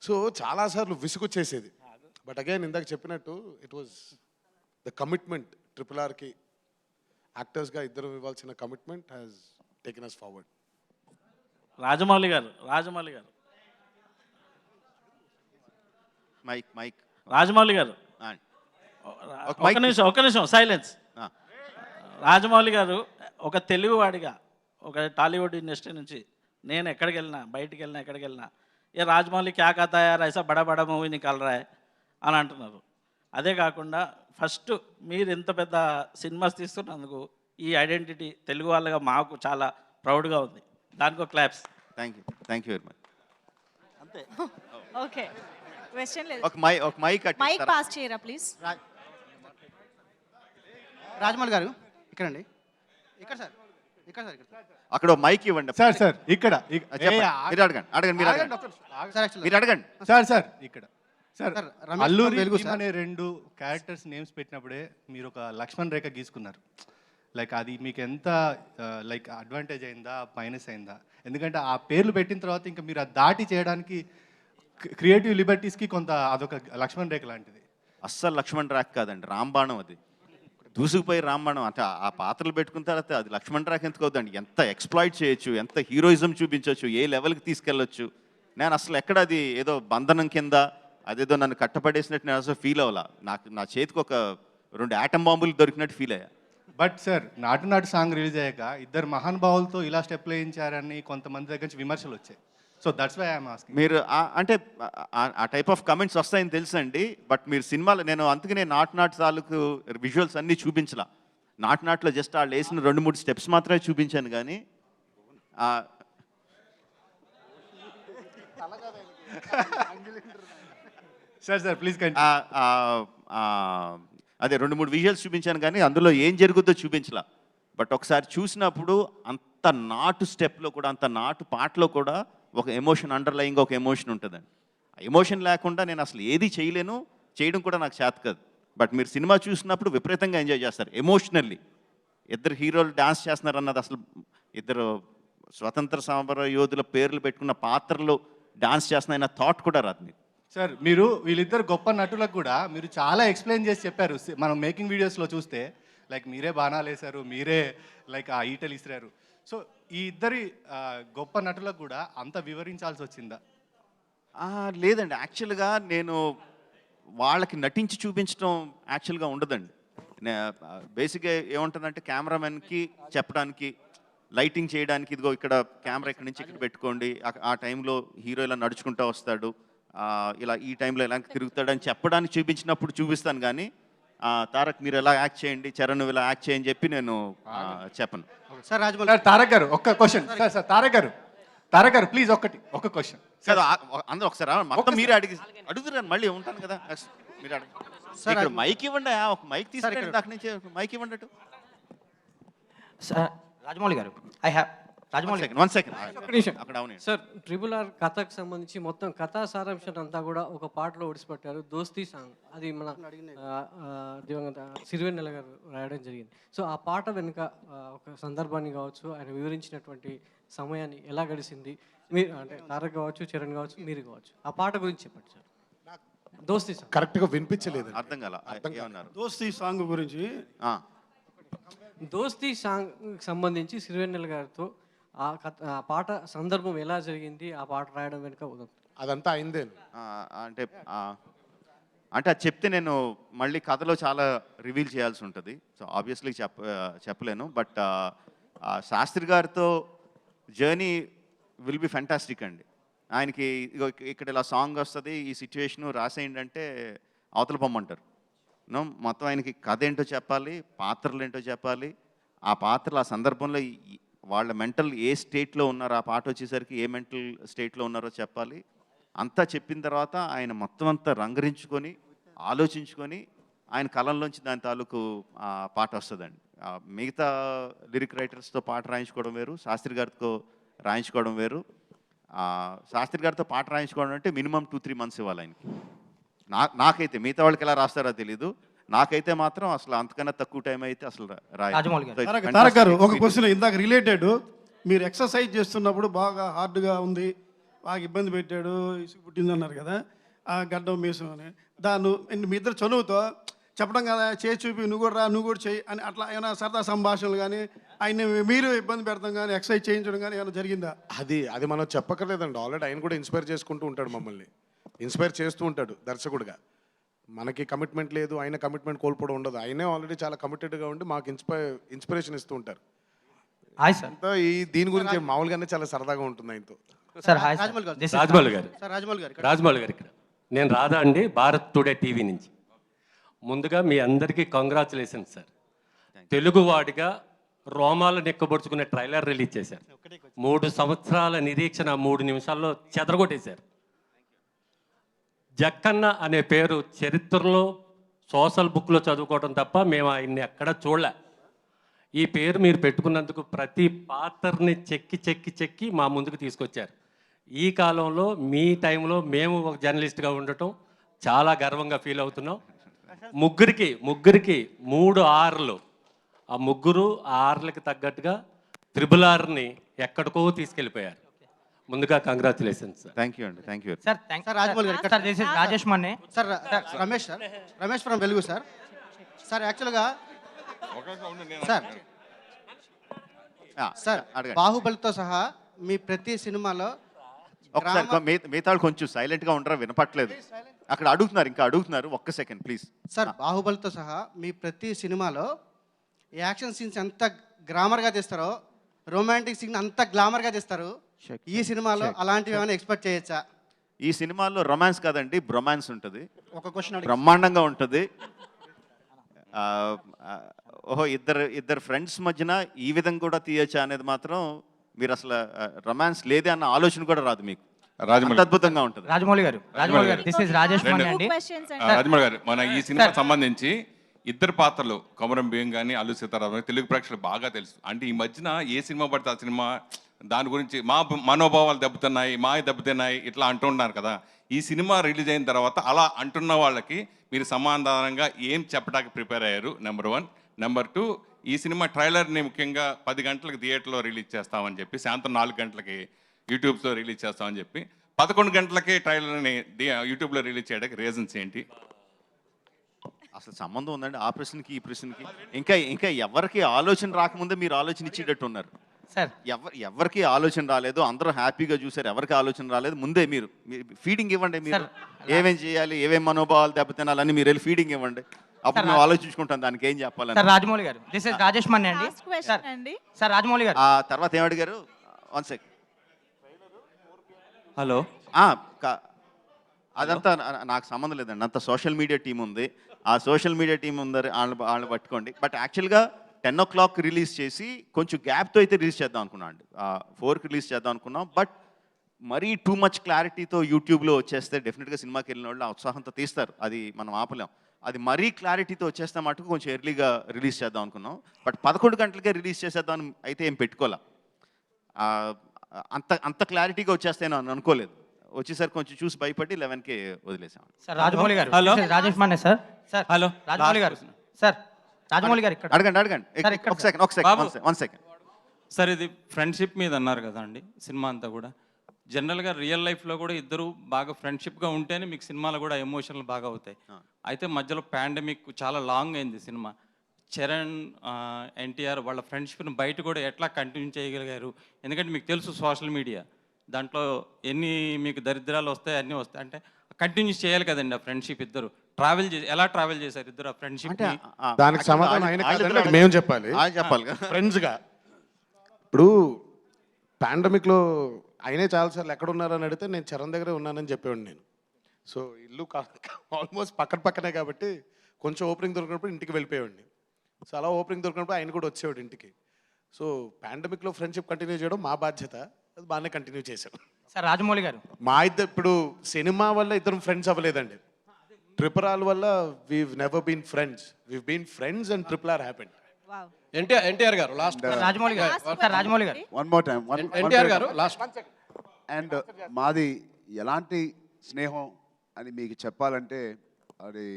సో చాలాసార్లు విసుగొచ్చేసేది. బట్ అగైన్ ఇందాక చెప్పినట్టు ఇట్ వాజ్ ద కమిట్మెంట్. RRRకి యాక్టర్స్గా ఇద్దరు ఇవ్వాల్సిన commitment has taken us forward. Rajamouli garu Rajamouli గారు ఒక నిమిషం సైలెన్స్. రాజమౌళి గారు ఒక తెలుగువాడిగా ఒక టాలీవుడ్ ఇండస్ట్రీ నుంచి నేను ఎక్కడికి వెళ్ళినా, బయటికి వెళ్ళినా ఏ రాజమౌళి క్యా కథా యార్ ఐసా బడా బడా మూవీ నికాల్ రా హై అని అంటున్నారు. అదే కాకుండా ఫస్ట్ మీరు ఇంత పెద్ద సినిమాస్ తీస్తున్నందుకు ఈ ఐడెంటిటీ తెలుగు వాళ్ళగా మాకు చాలా ప్రౌడ్గా ఉంది. దానికో claps. Thank you very much. అంతే. ఓకే, క్వశ్చన్ లేదు. ఒక మైక్ పాస్ చేయరా ప్లీజ్. రాజమౌళి గారు ఇక్కడండి, ఇక్కడ సార్, ఇక్కడ అక్కడ మైక్ ఇవ్వండి సార్ ఇక్కడ మీరు అడగండి సార్ ఇక్కడ సార్. అల్లూరి అనే 2 క్యారెక్టర్స్ నేమ్స్ పెట్టినప్పుడే మీరు ఒక లక్ష్మణ్ రేఖ గీసుకున్నారు. లైక్ అది మీకు ఎంత లైక్ అడ్వాంటేజ్ అయిందా మైనస్ అయిందా? ఎందుకంటే ఆ పేర్లు పెట్టిన తర్వాత ఇంకా మీరు అది దాటి చేయడానికి క్రియేటివ్ లిబర్టీస్కి కొంత అదొక లక్ష్మణ్ రేఖ లాంటిది. అస్సలు లక్ష్మణ్ రేఖ కాదండి, రాంబాణం అది. దూసుకుపోయి రాంబాణం అంటే ఆ పాత్రలు పెట్టుకున్న తర్వాత అది లక్ష్మణ్ రేఖ ఎందుకు అవుతుందండి? ఎంత ఎక్స్ప్లాయిట్ చేయొచ్చు, ఎంత హీరోయిజం చూపించవచ్చు, ఏ లెవెల్కి తీసుకెళ్ళొచ్చు. నేను అసలు ఎక్కడ అది ఏదో బంధనం కింద అదేదో నన్ను కట్టపడేసినట్టు నేను అసలు ఫీల్ అవ్వాలా. నా చేతికి ఒక 2 ఆటం బాంబులు దొరికినట్టు ఫీల్ అయ్యా. బట్ సార్ నాటు నాటు సాంగ్ రిలీజ్ అయ్యాక ఇద్దరు మహానుభావులతో ఇలా స్టెప్లు వేయించారని కొంతమంది దగ్గర నుంచి విమర్శలు వచ్చాయి. So that's why I'm asking. మీరు అంటే ఆ టైప్ ఆఫ్ కమెంట్స్ వస్తాయని తెలుసండి. బట్ మీరు సినిమాలో నేను అందుకనే నాటు తాలూకు విజువల్స్ అన్నీ చూపించలా. నాటులో జస్ట్ వాళ్ళు వేసిన 2-3 స్టెప్స్ మాత్రమే చూపించాను కానీ సార్ ప్లీజ్ అదే 2-3 విజువల్స్ చూపించాను కానీ అందులో ఏం జరుగుద్దో చూపించలా. బట్ ఒకసారి చూసినప్పుడు అంత నాటు స్టెప్లో కూడా, అంత నాటు పాటలో కూడా ఒక ఎమోషన్, అండర్లయింగ్ ఒక ఎమోషన్ ఉంటుందండి. ఆ ఎమోషన్ లేకుండా నేను అసలు ఏది చేయలేను, చేయడం కూడా నాకు చేత కాదు. బట్ మీరు సినిమా చూసినప్పుడు విపరీతంగా ఎంజాయ్ చేస్తారు ఎమోషనల్లీ. ఇద్దరు హీరోలు డాన్స్ చేస్తున్నారు అన్నది అసలు, ఇద్దరు స్వతంత్ర సమర యోధుల పేర్లు పెట్టుకున్న పాత్రలు డాన్స్ చేస్తున్నాయన్న థాట్ కూడా రాదు మీకు. సార్ మీరు వీళ్ళిద్దరు గొప్ప నటులకు కూడా మీరు చాలా ఎక్స్ప్లెయిన్ చేసి చెప్పారు. మనం మేకింగ్ వీడియోస్లో చూస్తే లైక్ మీరే బాణాలు వేశారు, మీరే లైక్ ఆ ఈటలు ఇసిరారు. సో ఈ ఇద్దరి గొప్ప నటులకు కూడా అంత వివరించాల్సి వచ్చిందా? లేదండి, యాక్చువల్గా నేను వాళ్ళకి నటించి చూపించడం యాక్చువల్గా ఉండదండి. బేసిక్గా ఏముంటుందంటే కెమెరామెన్కి చెప్పడానికి, లైటింగ్ చేయడానికి, ఇదిగో ఇక్కడ కెమెరా ఇక్కడి నుంచి ఇక్కడ పెట్టుకోండి, ఆ టైంలో హీరో ఇలా నడుచుకుంటూ వస్తాడు, ఇలా ఈ టైంలో ఇలా తిరుగుతాడని చెప్పడానికి చూపించినప్పుడు చూపిస్తాను కానీ తారక్ మీరు ఎలా యాక్ట్ చేయండి, చరణ్ నువ్వు ఇలా యాక్ట్ చేయని చెప్పి నేను చెప్పను. సార్ రాజమౌళి తారక్ గారు ఒక్క క్వశ్చన్. సార్ తారక్ గారు ప్లీజ్ ఒక క్వశ్చన్. సార్ అందరూ ఒకసారి మొత్తం మీరే అడుగుతున్నారు, మళ్ళీ ఉంటాను కదా మీరు అడుగు. ఇక్కడ మైక్ ఇవ్వండి, ఒక మైక్ తీసుకెళ్ళి దాని నుంచి మైక్ ఇవ్వండి అటు. సార్ రాజమౌళి గారు, వన్ సెకండ్ అక్కడ అవును సార్ RRR కథకు సంబంధించి మొత్తం కథా సారాంశాన్ని అంతా కూడా ఒక పాటలో ఒడిసిపెట్టారు, దోస్తీ సాంగ్. అది మన దివంగత సిరివెన్నెల గారు రాయడం జరిగింది. సో ఆ పాట వెనుక ఒక సందర్భాన్ని కావచ్చు, ఆయన వివరించినటువంటి సమయాన్ని ఎలా గడిచింది, మీరు అంటే తారక్ కావచ్చు, చరణ్ కావచ్చు, మీరు కావచ్చు, ఆ పాట గురించి చెప్పండి సార్. దోస్తీ సాంగ్ కరెక్ట్గా వినిపించలేదు, అర్థం కాల ఏమన్నారు. దోస్తీ సాంగ్ గురించి, దోస్తీ సాంగ్ సంబంధించి సిరివెన్నెల గారితో ఆ పాట సందర్భం ఎలా జరిగింది, ఆ పాట రాయడం వెనుక అదంతా అయిందే. అంటే అది చెప్తే నేను మళ్ళీ కథలో చాలా రివీల్ చేయాల్సి ఉంటుంది. సో ఆబ్వియస్లీ చెప్పలేను. బట్ శాస్త్రి గారితో జర్నీ విల్ బి ఫ్యాంటాస్టిక్ అండి. ఆయనకి ఇక్కడ ఇలా సాంగ్ వస్తుంది, ఈ సిచ్యువేషను రాసేయండి అంటే అవతల పొమ్మంటారు. మొత్తం ఆయనకి కథ ఏంటో చెప్పాలి, పాత్రలు ఏంటో చెప్పాలి, ఆ పాత్రలు ఆ సందర్భంలో వాళ్ళ మెంటల్ ఏ స్టేట్లో ఉన్నారో, ఆ పాట వచ్చేసరికి ఏ మెంటల్ స్టేట్లో ఉన్నారో చెప్పాలి. అంతా చెప్పిన తర్వాత ఆయన మొత్తం అంతా రంగరించుకొని ఆలోచించుకొని ఆయన కళల్లోంచి దాని తాలూకు పాట వస్తుందండి. మిగతా లిరిక్ రైటర్స్తో పాట రాయించుకోవడం వేరు, శాస్త్రి గారితో రాయించుకోవడం వేరు. శాస్త్రి గారితో పాట రాయించుకోవడం అంటే మినిమం 2-3 months ఇవ్వాలి ఆయనకి. నాకైతే, మిగతా వాళ్ళకి ఎలా రాస్తారో తెలీదు, నాకైతే మాత్రం అసలు అంతకన్నా తక్కువ టైం అయితే అసలు తారక్ గారు ఒక క్వశ్చన్ ఇందాక రిలేటెడ్. మీరు ఎక్సర్సైజ్ చేస్తున్నప్పుడు బాగా హార్డ్గా ఉంది, బాగా ఇబ్బంది పెట్టాడు, ఇసుకు పుట్టింది అన్నారు కదా, ఆ గడ్డం మీసం అని. దాన్ని మీ ఇద్దరు చనువుతో చెప్పడం కదా, చేసి చూపి నువ్వు కూడా రా, నువ్వు కూడా చేయి అని అట్లా ఏమైనా సరదా సంభాషణలు కానీ, ఆయన మీరు ఇబ్బంది పెడతాం కానీ, ఎక్సర్సైజ్ చేయించడం కానీ ఏమైనా జరిగిందా? అది మనం చెప్పక్కర్లేదండి. ఆల్రెడీ ఆయన కూడా ఇన్స్పైర్ చేసుకుంటూ ఉంటాడు, మమ్మల్ని ఇన్స్పైర్ చేస్తూ ఉంటాడు దర్శకుడిగా. మనకి కమిట్మెంట్ లేదు, ఆయన కమిట్మెంట్ కోల్పోవడం ఉండదు. ఆయనే ఆల్రెడీ చాలా కమిటెడ్గా ఉండి మాకు ఇన్స్పిరేషన్ ఇస్తూ ఉంటారు. దీని గురించి మామూలుగానే చాలా సరదాగా ఉంటుంది ఆయనతో. రాజమౌళి గారు ఇక్కడ నేను రాధా అండి, భారత్ టుడే టీవీ నుంచి. ముందుగా మీ అందరికీ కంగ్రాచులేషన్స్ సార్. తెలుగువాడిగా రోమాలు నెక్కబడుచుకునే ట్రైలర్ రిలీజ్ చేశారు. 3 సంవత్సరాల నిరీక్షణ 3 నిమిషాల్లో చెదరగొట్టేశారు. జక్కన్న అనే పేరు చరిత్రలో సోషల్ బుక్లో చదువుకోవడం తప్ప మేము ఆయన్ని ఎక్కడ చూడలే. ఈ పేరు మీరు పెట్టుకున్నందుకు ప్రతి పాత్రని చెక్కి మా ముందుకు తీసుకొచ్చారు. ఈ కాలంలో మీ టైంలో మేము ఒక జర్నలిస్ట్గా ఉండటం చాలా గర్వంగా ఫీల్ అవుతున్నాం. ముగ్గురికి 3 Rలు ఆ ముగ్గురు ఆ ఆర్లకి తగ్గట్టుగా త్రిబుల్ ఎక్కడికో తీసుకెళ్ళిపోయారు. ముందుగా కంగ్రాచులేషన్స్ సార్. థ్యాంక్ యూ అండి, thank you. Sir sir Rajamouli garu sir this is Rajesh Manne sir Ramesh sir, Ramesh from Velugu sir. సార్ యాక్చువల్గా సార్ సార్ అడగండి. బాహుబలితో సహా మీ ప్రతి సినిమాలో ఒకసారి మిగతా వాళ్ళు కొంచెం సైలెంట్గా ఉండరా, వినపట్లేదు. అక్కడ అడుగుతున్నారు, ఇంకా అడుగుతున్నారు. ఒక్క సెకండ్ ప్లీజ్. సార్ బాహుబలితో సహా మీ ప్రతి సినిమాలో యాక్షన్ సీన్స్ ఎంత గ్రామర్గా తీస్తారో, రొమాంటిక్ సీన్ అంత గ్లామర్గా తీస్తారు. ఈ సినిమాలో అలాంటివి ఏమైనా ఎక్స్పెక్ట్ చేయొచ్చా? ఈ సినిమాల్లో రొమాన్స్ కాదండి, బ్రొమాన్స్ ఉంటుంది. ఒక క్వశ్చన్ బ్రహ్మాండంగా ఉంటుంది. ఓహో, ఇద్దరు ఫ్రెండ్స్ మధ్యన ఈ విధంగా కూడా తీయచ్చా అనేది మాత్రం మీరు అసలు రొమాన్స్ లేదే అన్న ఆలోచన కూడా రాదు మీకు. అంత అద్భుతంగా ఉంటుంది. రాజమౌళి గారు దిస్ ఇస్ రాజేష్ మన్నే అండి. రాజమౌళి గారు, మన ఈ సినిమా సంబంధించి ఇద్దరు పాత్రలు కొమరం భీం కానీ అల్లు సీతారామన్ తెలుగు ప్రేక్షకులు బాగా తెలుసు. అంటే ఈ మధ్యన ఏ సినిమా పడితే ఆ సినిమా దాని గురించి మా మనోభావాలు దెబ్బతున్నాయి, మా దెబ్బతిన్నాయి ఇట్లా అంటున్నారు కదా. ఈ సినిమా రిలీజ్ అయిన తర్వాత అలా అంటున్న వాళ్ళకి మీరు సమాధానంగా ఏం చెప్పడానికి ప్రిపేర్ అయ్యారు? నెంబర్ 1. నెంబర్ 2, ఈ సినిమా ట్రైలర్ని ముఖ్యంగా 10 గంటలకు థియేటర్లో రిలీజ్ చేస్తామని చెప్పి, సాయంత్రం 4 గంటలకి యూట్యూబ్లో రిలీజ్ చేస్తామని చెప్పి 11 గంటలకే ట్రైలర్ని యూట్యూబ్లో రిలీజ్ చేయడానికి రీజన్స్ ఏంటి? అసలు సంబంధం ఉందండి ఆ ప్రశ్నకి ఈ ప్రశ్నకి? ఇంకా ఎవరికి ఆలోచన రాకముందే మీరు ఆలోచన ఇచ్చేటట్టు ఉన్నారు సార్. ఎవరికి ఆలోచన రాలేదు, అందరూ హ్యాపీగా చూసారు. ఎవరికి ఆలోచన రాలేదు, ముందే మీరు ఫీడింగ్ ఇవ్వండి. మీరు ఏమేం చేయాలి, ఏమేం మనోభావాలు దెబ్బతినాలని మీరు వెళ్ళి ఫీడింగ్ ఇవ్వండి. అప్పుడు మేము ఆలోచించుకుంటాం దానికి ఏం చెప్పాలని. సార్ రాజమౌళి గారు దిస్ ఇస్ రాజేష్ మన్నే అండి. సార్ రాజమౌళి గారు ఆ తర్వాత ఏం అడిగారు? 1 సెకండ్. హలో. అదంతా నాకు సంబంధం లేదండి. అంత సోషల్ మీడియా టీం ఉంది. ఆ సోషల్ మీడియా టీం ఉందని వాళ్ళని పట్టుకోండి. బట్ యాక్చువల్గా 10 o'clock రిలీజ్ చేసి కొంచెం గ్యాప్తో అయితే రిలీజ్ చేద్దాం అనుకున్నాం అండి. 4కి రిలీజ్ చేద్దాం అనుకున్నాం. బట్ మరీ టూ మచ్ క్లారిటీతో యూట్యూబ్లో వచ్చేస్తే డెఫినెట్గా సినిమాకి వెళ్ళిన వాళ్ళు ఆ ఉత్సాహంతో తీస్తారు, అది మనం ఆపలేం. అది మరీ క్లారిటీతో వచ్చేస్తే మటుకు కొంచెం ఎర్లీగా రిలీజ్ చేద్దాం అనుకున్నాం. బట్ 11 గంటలకే రిలీజ్ చేసేద్దాం అయితే ఏం పెట్టుకోలే. అంత క్లారిటీగా వచ్చేస్తాయని అనుకోలేదు. వచ్చేసరికి కొంచెం చూసి భయపడి 11కే వదిలేసాం. Sir Rajamouli garu hello. Rajesh Manne sir. Sir hello. Rajamouli garu sir. Rajamouli గారు ఇక్కడ అడగండి. ఒక సెకండ్. సార్ ఇది ఫ్రెండ్షిప్ మీద అన్నారు కదా అండి సినిమా అంతా కూడా. జనరల్గా రియల్ లైఫ్లో కూడా ఇద్దరు బాగా ఫ్రెండ్షిప్గా ఉంటేనే మీకు సినిమాలు కూడా ఎమోషనల్ బాగా అవుతాయి. అయితే మధ్యలో పాండమిక్ చాలా లాంగ్ అయింది సినిమా. చరణ్ ఎన్టీఆర్ వాళ్ళ ఫ్రెండ్షిప్ని బయట కూడా ఎట్లా కంటిన్యూ చేయగలిగారు? ఎందుకంటే మీకు తెలుసు సోషల్ మీడియా దాంట్లో ఎన్ని మీకు దరిద్రాలు వస్తాయి, అన్నీ వస్తాయి. అంటే కంటిన్యూ చేయాలి కదండి ఆ ఫ్రెండ్షిప్. ఇద్దరు ఎలా ట్రావెల్ చేశారు ఇద్దరు ఆ ఫ్రెండ్షిప్? దానికి సమాధానం ఆయన కాదండి, మేము చెప్పాలి. ఫ్రెండ్స్గా ఇప్పుడు పాండమిక్లో ఆయనే చాలాసార్లు ఎక్కడ ఉన్నారని అడిగితే నేను చరణ్ దగ్గరే ఉన్నానని చెప్పేవాడిని నేను. సో ఇల్లు ఆల్మోస్ట్ పక్కనే కాబట్టి కొంచెం ఓపెనింగ్ దొరికినప్పుడు ఇంటికి వెళ్ళిపోయేవాడిని. సో అలా ఓపెనింగ్ దొరికినప్పుడు ఆయన కూడా వచ్చేవాడు ఇంటికి. సో పాండమిక్లో ఫ్రెండ్షిప్ కంటిన్యూ చేయడం మా బాధ్యత, అది బాగానే కంటిన్యూ చేశాం. సార్ రాజమౌళి గారు మా ఇద్దరు ఇప్పుడు సినిమా వల్ల ఇద్దరం ఫ్రెండ్స్ అవ్వలేదండి. ట్రిపుల్ ఆర్ వల్ల we've never been friends, we've been friends and triple R happened. NTR garu last. Rajamouli గారు one more time. NTR garu last. And మాది ఎలాంటి స్నేహం అని మీకు చెప్పాలంటే అది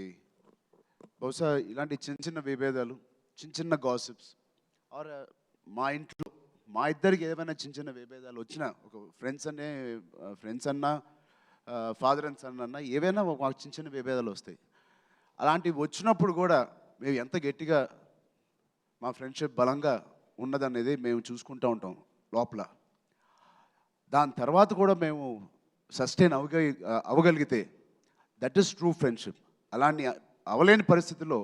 బహుశా ఇలాంటి చిన్న విభేదాలు, చిన్న గాసిప్స్ ఆర్ మా ఇంట్లో మా ఇద్దరికి ఏమైనా చిన్న విభేదాలు వచ్చినా, ఒక ఫ్రెండ్స్ అన్నా ఫాదర్ అండ్ సన్ అన్నా ఏవైనా మాకు చిన్న విభేదాలు వస్తాయి. అలాంటివి వచ్చినప్పుడు కూడా మేము ఎంత గట్టిగా మా ఫ్రెండ్షిప్ బలంగా ఉన్నదనేది మేము చూసుకుంటూ ఉంటాం లోపల. దాని తర్వాత కూడా మేము సస్టైన్ అవ్వగలిగితే దట్ ఈస్ ట్రూ ఫ్రెండ్షిప్. అలాంటి అవలేని పరిస్థితుల్లో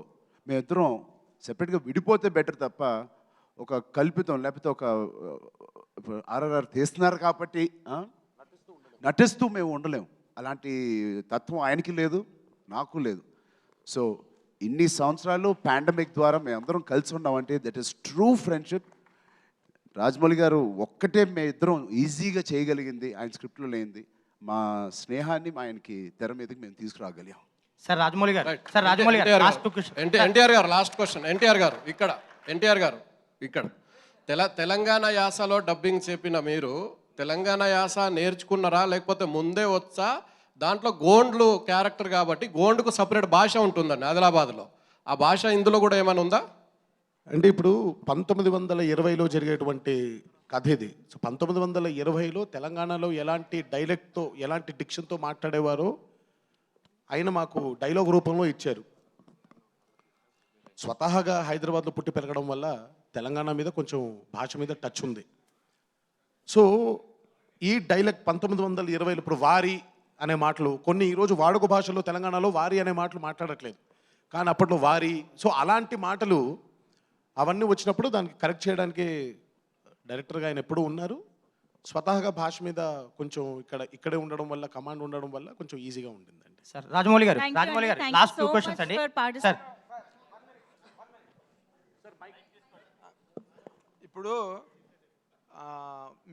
మేమిద్దరం సెపరేట్గా విడిపోతే బెటర్ తప్ప ఒక కల్పితం లేకపోతే ఒక ఆర్ఆర్ఆర్ తీస్తున్నారు కాబట్టి నటిస్తూ మేము ఉండలేము. అలాంటి తత్వం ఆయనకి లేదు, నాకు లేదు. సో ఇన్ని సంవత్సరాలు పాండమిక్ ద్వారా మేమందరం కలిసి ఉన్నామంటే that is true friendship. Rajamouli గారు ఒక్కటే మేము ఇద్దరం ఈజీగా చేయగలిగింది ఆయన స్క్రిప్ట్లో లేనిది, మా స్నేహాన్ని ఆయనకి తెర మీదకి మేము తీసుకురాగలిగాం. సార్ రాజమౌళి గారు సార్ రాజమౌళి గారు ఎన్టీఆర్ గారు లాస్ట్ క్వశ్చన్. ఎన్టీఆర్ గారు ఇక్కడ తెలంగాణ యాసలో డబ్బింగ్ చెప్పిన మీరు తెలంగాణ యాస నేర్చుకున్నారా లేకపోతే ముందే వచ్చా? దాంట్లో గోండ్లు క్యారెక్టర్ కాబట్టి గోండుకు సపరేట్ భాష ఉంటుందండి ఆదిలాబాద్లో. ఆ భాష ఇందులో కూడా ఏమైనా ఉందా? అంటే ఇప్పుడు 1920లో జరిగేటువంటి కథ ఇది. సో 1920లో తెలంగాణలో ఎలాంటి డైలెక్ట్తో ఎలాంటి డిక్షన్తో మాట్లాడేవారో ఆయన మాకు డైలాగ్ రూపంలో ఇచ్చారు. స్వతహాగా హైదరాబాద్లో పుట్టి పెరగడం వల్ల తెలంగాణ మీద కొంచెం భాష మీద టచ్ ఉంది. సో ఈ డైలెక్ట్ 1920లో ఇప్పుడు వారి అనే మాటలు కొన్ని ఈరోజు వాడుక భాషలో తెలంగాణలో వారి అనే మాటలు మాట్లాడట్లేదు, కానీ అప్పట్లో వారి. సో అలాంటి మాటలు అవన్నీ వచ్చినప్పుడు దానికి కరెక్ట్ చేయడానికి డైరెక్టర్గా ఆయన ఎప్పుడూ ఉన్నారు. స్వతహాగా భాష మీద కొంచెం ఇక్కడే ఉండడం వల్ల, కమాండ్ ఉండడం వల్ల కొంచెం ఈజీగా ఉంటుందండి. సార్ రాజమౌళి గారు, Thank you రాజమౌళి గారు, అండి. Last Thank you 2 so questions much అండి. for sir participating. ఇప్పుడు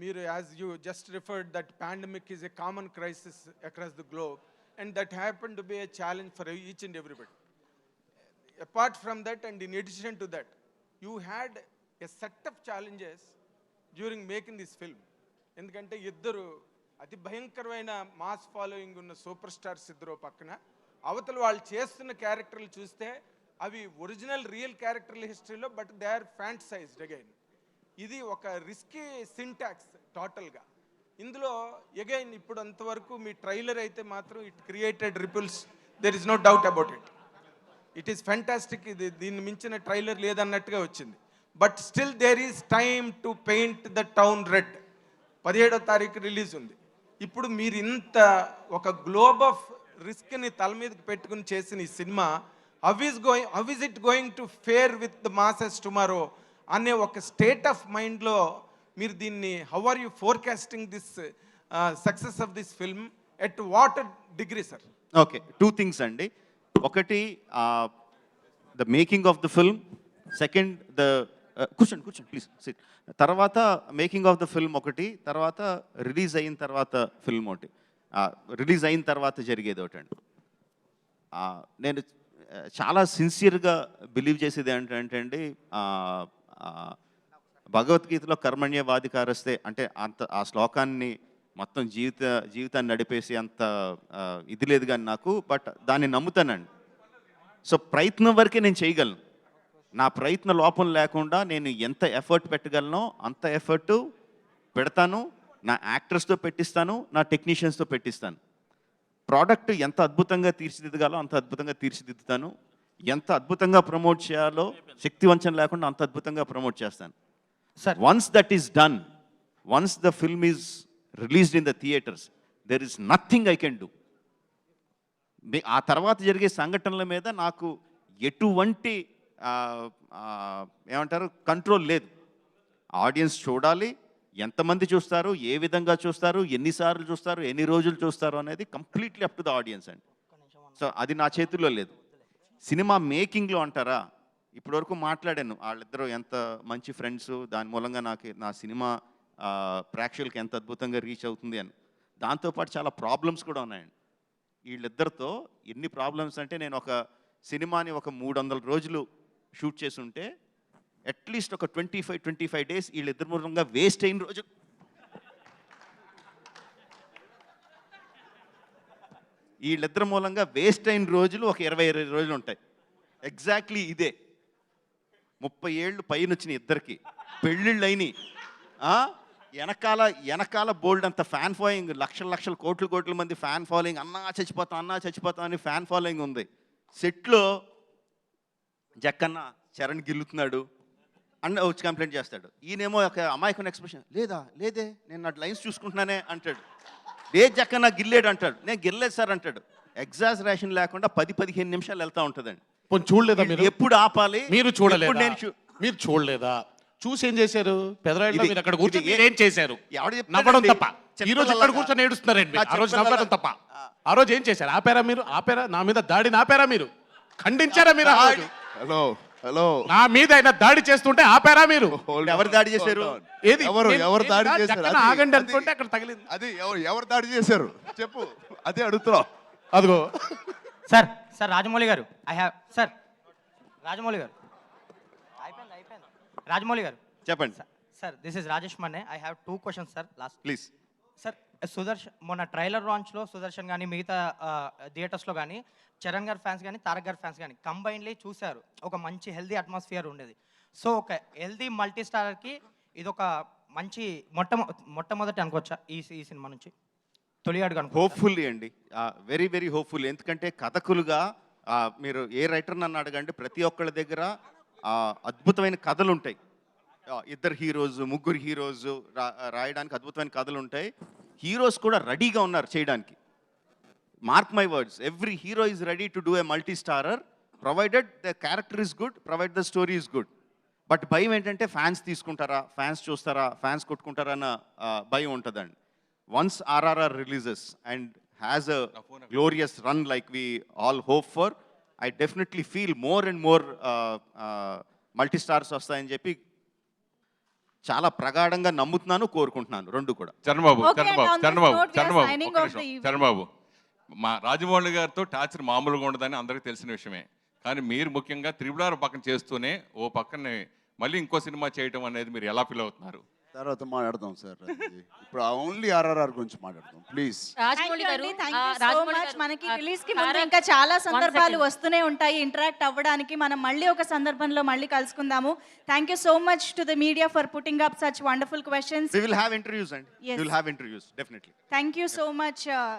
మీరు as you just referred that pandemic is a common crisis across the globe and that happen to be a challenge for each and everybody. Apart from that and in addition to that you had a set of challenges during making this film. ఎందుకంటే ఇద్దరు అతి భయంకరమైన మాస్ ఫాలోయింగ్ ఉన్న సూపర్ స్టార్స్ ఇద్దరు పక్కన, అవతల వాళ్ళు చేస్తున్న క్యారెక్టర్లు చూస్తే అవి ఒరిజినల్ రియల్ క్యారెక్టర్ల హిస్టరీలో, but they are fantasised again. ఇది ఒక రిస్కీ సింటాక్స్ టోటల్గా. ఇందులో అగైన్ ఇప్పుడు అంతవరకు మీ ట్రైలర్ అయితే మాత్రం it created ripples, there is no doubt about it. It is fantastic. ఇది దీన్ని మించిన ట్రైలర్ లేదన్నట్టుగా వచ్చింది. But still there is time to paint the town red. 17వ తారీఖు రిలీజ్ ఉంది. ఇప్పుడు మీరు ఇంత ఒక గ్లోబ్ ఆఫ్ రిస్క్ని తల మీదకి పెట్టుకుని చేసిన ఈ cinema how is it going to fare with the masses tomorrow అనే ఒక స్టేట్ ఆఫ్ మైండ్లో మీరు దీన్ని how are you forecasting this success of this film at what degree sir? Okay, 2 things అండి. ఒకటి the making of the film, second the కూర్చోండి ప్లీజ్ సిట్. తర్వాత మేకింగ్ ఆఫ్ ద ఫిల్మ్ ఒకటి, తర్వాత రిలీజ్ అయిన తర్వాత ఫిల్మ్ ఒకటి, రిలీజ్ అయిన తర్వాత జరిగేది ఒకటండి. నేను చాలా సిన్సియర్గా బిలీవ్ చేసేది ఏంటంటే అండి, భగవద్గీతలో కర్మణ్యవాధికారస్తే అంటే ఆ శ్లోకాన్ని మొత్తం జీవితాన్ని నడిపేసి అంత ఇది లేదు కానీ నాకు, బట్ దాన్ని నమ్ముతానండి. సో ప్రయత్నం వరకే నేను చేయగలను. నా ప్రయత్న లోపం లేకుండా నేను ఎంత ఎఫర్ట్ పెట్టగలనో అంత ఎఫర్ట్ పెడతాను. నా యాక్టర్స్తో పెట్టిస్తాను, నా టెక్నీషియన్స్తో పెట్టిస్తాను. ప్రోడక్ట్ ఎంత అద్భుతంగా తీర్చిదిద్దగాలో అంత అద్భుతంగా తీర్చిదిద్దుతాను. ఎంత అద్భుతంగా ప్రమోట్ చేయాలో శక్తివంచన లేకుండా అంత అద్భుతంగా ప్రమోట్ చేస్తాను. Once that is done, once the film is released in the theatres, there is nothing I can do. ఆ తర్వాత జరిగే సంఘటనల మీద నాకు ఎటువంటి ఏమంటారు కంట్రోల్ లేదు. ఆడియన్స్ చూడాలి, ఎంతమంది చూస్తారు, ఏ విధంగా చూస్తారు, ఎన్నిసార్లు చూస్తారు, ఎన్ని రోజులు చూస్తారు అనేది completely up to the audience అండి. సో అది నా చేతుల్లో లేదు. సినిమా మేకింగ్లో అంటారా, ఇప్పటివరకు మాట్లాడాను వాళ్ళిద్దరూ ఎంత మంచి ఫ్రెండ్స్, దాని మూలంగా నా సినిమా ప్రేక్షకులకి ఎంత అద్భుతంగా రీచ్ అవుతుంది అని. దాంతోపాటు చాలా ప్రాబ్లమ్స్ కూడా ఉన్నాయండి వీళ్ళిద్దరితో. ఎన్ని ప్రాబ్లమ్స్ అంటే, నేను ఒక సినిమాని ఒక 300 రోజులు షూట్ చేసి ఉంటే అట్లీస్ట్ ఒక 25 డేస్ వీళ్ళిద్దరి మూలంగా వేస్ట్ అయిన రోజు. వీళ్ళిద్దరి మూలంగా వేస్ట్ అయిన రోజులు ఒక 20 రోజులు ఉంటాయి. ఎగ్జాక్ట్లీ ఇదే. 30 ఏళ్ళు పైన వచ్చిన ఇద్దరికి పెళ్ళిళ్ళు అయినాయి. వెనకాల బోల్డ్ అంత ఫ్యాన్ ఫాలోయింగ్, లక్షల కోట్ల మంది ఫ్యాన్ ఫాలోయింగ్, అన్నా చచ్చిపోతాం అని ఫ్యాన్ ఫాలోయింగ్ ఉంది. సెట్లో జక్కన్న చరణ్ గిల్లుతున్నాడు అని వచ్చి కంప్లైంట్ చేస్తాడు. ఈయనేమో ఒక అమాయకుని ఎక్స్ప్రెషన్, లేదే నేను నా లైన్స్ చూసుకుంటున్నానే అంటాడు. జక్కన్న గిల్లేడు అంటాడు, నేను గిల్లేదు సార్ అంటాడు. ఎగ్జాజరేషన్ లేకుండా 10-15 నిమిషాలు వెళ్తూ ఉంటుందండి. చూడలేదా మీరు? ఎప్పుడు ఆపాలి? మీరు చూడలేదా? చూసి ఏం చేశారు? పెదరాయిలో మీరు అక్కడ కూర్చొని ఏం చేశారు? నవ్వడం తప్ప. ఈ రోజు ఇక్కడ కూర్చొని ఏడుస్తున్నారండి. ఆ రోజు నవ్వడం తప్ప. ఆ రోజు ఏం చేశారు? ఆపారా? నా మీద దాడిని ఆపారా మీరు? ఖండించారా మీరు? హలో నా మీద అయినా దాడి చేస్తుంటే ఆపారా మీరు? ఎవరు దాడి చేశారు? ఏది ఎవరు దాడి చేశారు? ఆగండి అనుకుంటే అక్కడ తగిలింది. అది ఎవరు దాడి చేశారు చెప్పు, అదే అడుగుతున్నావు. అదిగో సార్ రాజమౌళి గారు, రాజమౌళి గారు రాజమౌళి గారు చెప్పండి sir. This is Rajesh Manne. I have 2 questions sir. Last please sir. Sudarshan మొన్న ట్రైలర్ లాంచ్లో సుదర్శన్ కానీ మిగతా థియేటర్స్లో కానీ చరణ్ గారి ఫ్యాన్స్ కానీ తారక్ గారి ఫ్యాన్స్ కానీ కంబైన్లీ చూశారు. ఒక మంచి హెల్దీ అట్మాస్ఫియర్ ఉండేది. సో ఒక హెల్దీ మల్టీ స్టారర్కి ఇది ఒక మంచి మొట్టమొదటి అనుకోవచ్చా ఈ సినిమా నుంచి తొలి అడుగు అనుకో హోప్ఫుల్లీ అండి, వెరీ వెరీ హోప్ఫుల్. ఎందుకంటే కథకులుగా మీరు ఏ రైటర్ నన్ను అడగండి, ప్రతి ఒక్కళ్ళ దగ్గర అద్భుతమైన కథలు ఉంటాయి. ఇద్దరు హీరోస్, ముగ్గురు హీరోస్ రాయడానికి అద్భుతమైన కథలు ఉంటాయి. హీరోస్ కూడా రెడీగా ఉన్నారు చేయడానికి. Mark my words, every hero is ready to do a multi starrer provided the character is good, provide the story is good. But భయం ఏంటంటే ఫ్యాన్స్ తీసుకుంటారా, ఫ్యాన్స్ చూస్తారా, ఫ్యాన్స్ కొట్టుకుంటారా అన్న భయం ఉంటుందండి. Once RRR releases and has a glorious run like we all hope for, I definitely feel more and more multi stars వస్తాయని చెప్పి చాలా ప్రగాఢంగా నమ్ముతున్నాను, కోరుకుంటున్నాను, రెండు కూడా. Charan Babu Okay, and on this note, we are signing off the evening. Charan Babu, మా రాజమౌళి గారితో టార్చర్ మామూలుగా ఉండదని అందరికీ తెలిసిన విషయమే. కానీ మీరు ముఖ్యంగా త్రిబుల్ ఆర్ పక్కన చేస్తూనే ఓ పక్కనే మళ్ళీ ఇంకో సినిమా చేయటం అనేది మీరు ఎలా ఫీల్ అవుతున్నారు? తర్వాత మాట్లాడదాం సార్. ఇప్పుడు ఓన్లీ RRR గురించి మాట్లాడదాం ప్లీజ్. Thank you అండి, thank you so much. మనకి రిలీజ్ కి ముందు ఇంకా చాలా సందర్భాలు వస్తూనే ఉంటాయి ఇంటరాక్ట్ అవ్వడానికి. మనం మళ్ళీ ఒక సందర్భంలో మళ్ళీ కలుసుకుందాము. Thank you so much to the media for putting up such wonderful questions. We will have interviews and Yes. we will have interviews definitely. Thank you so much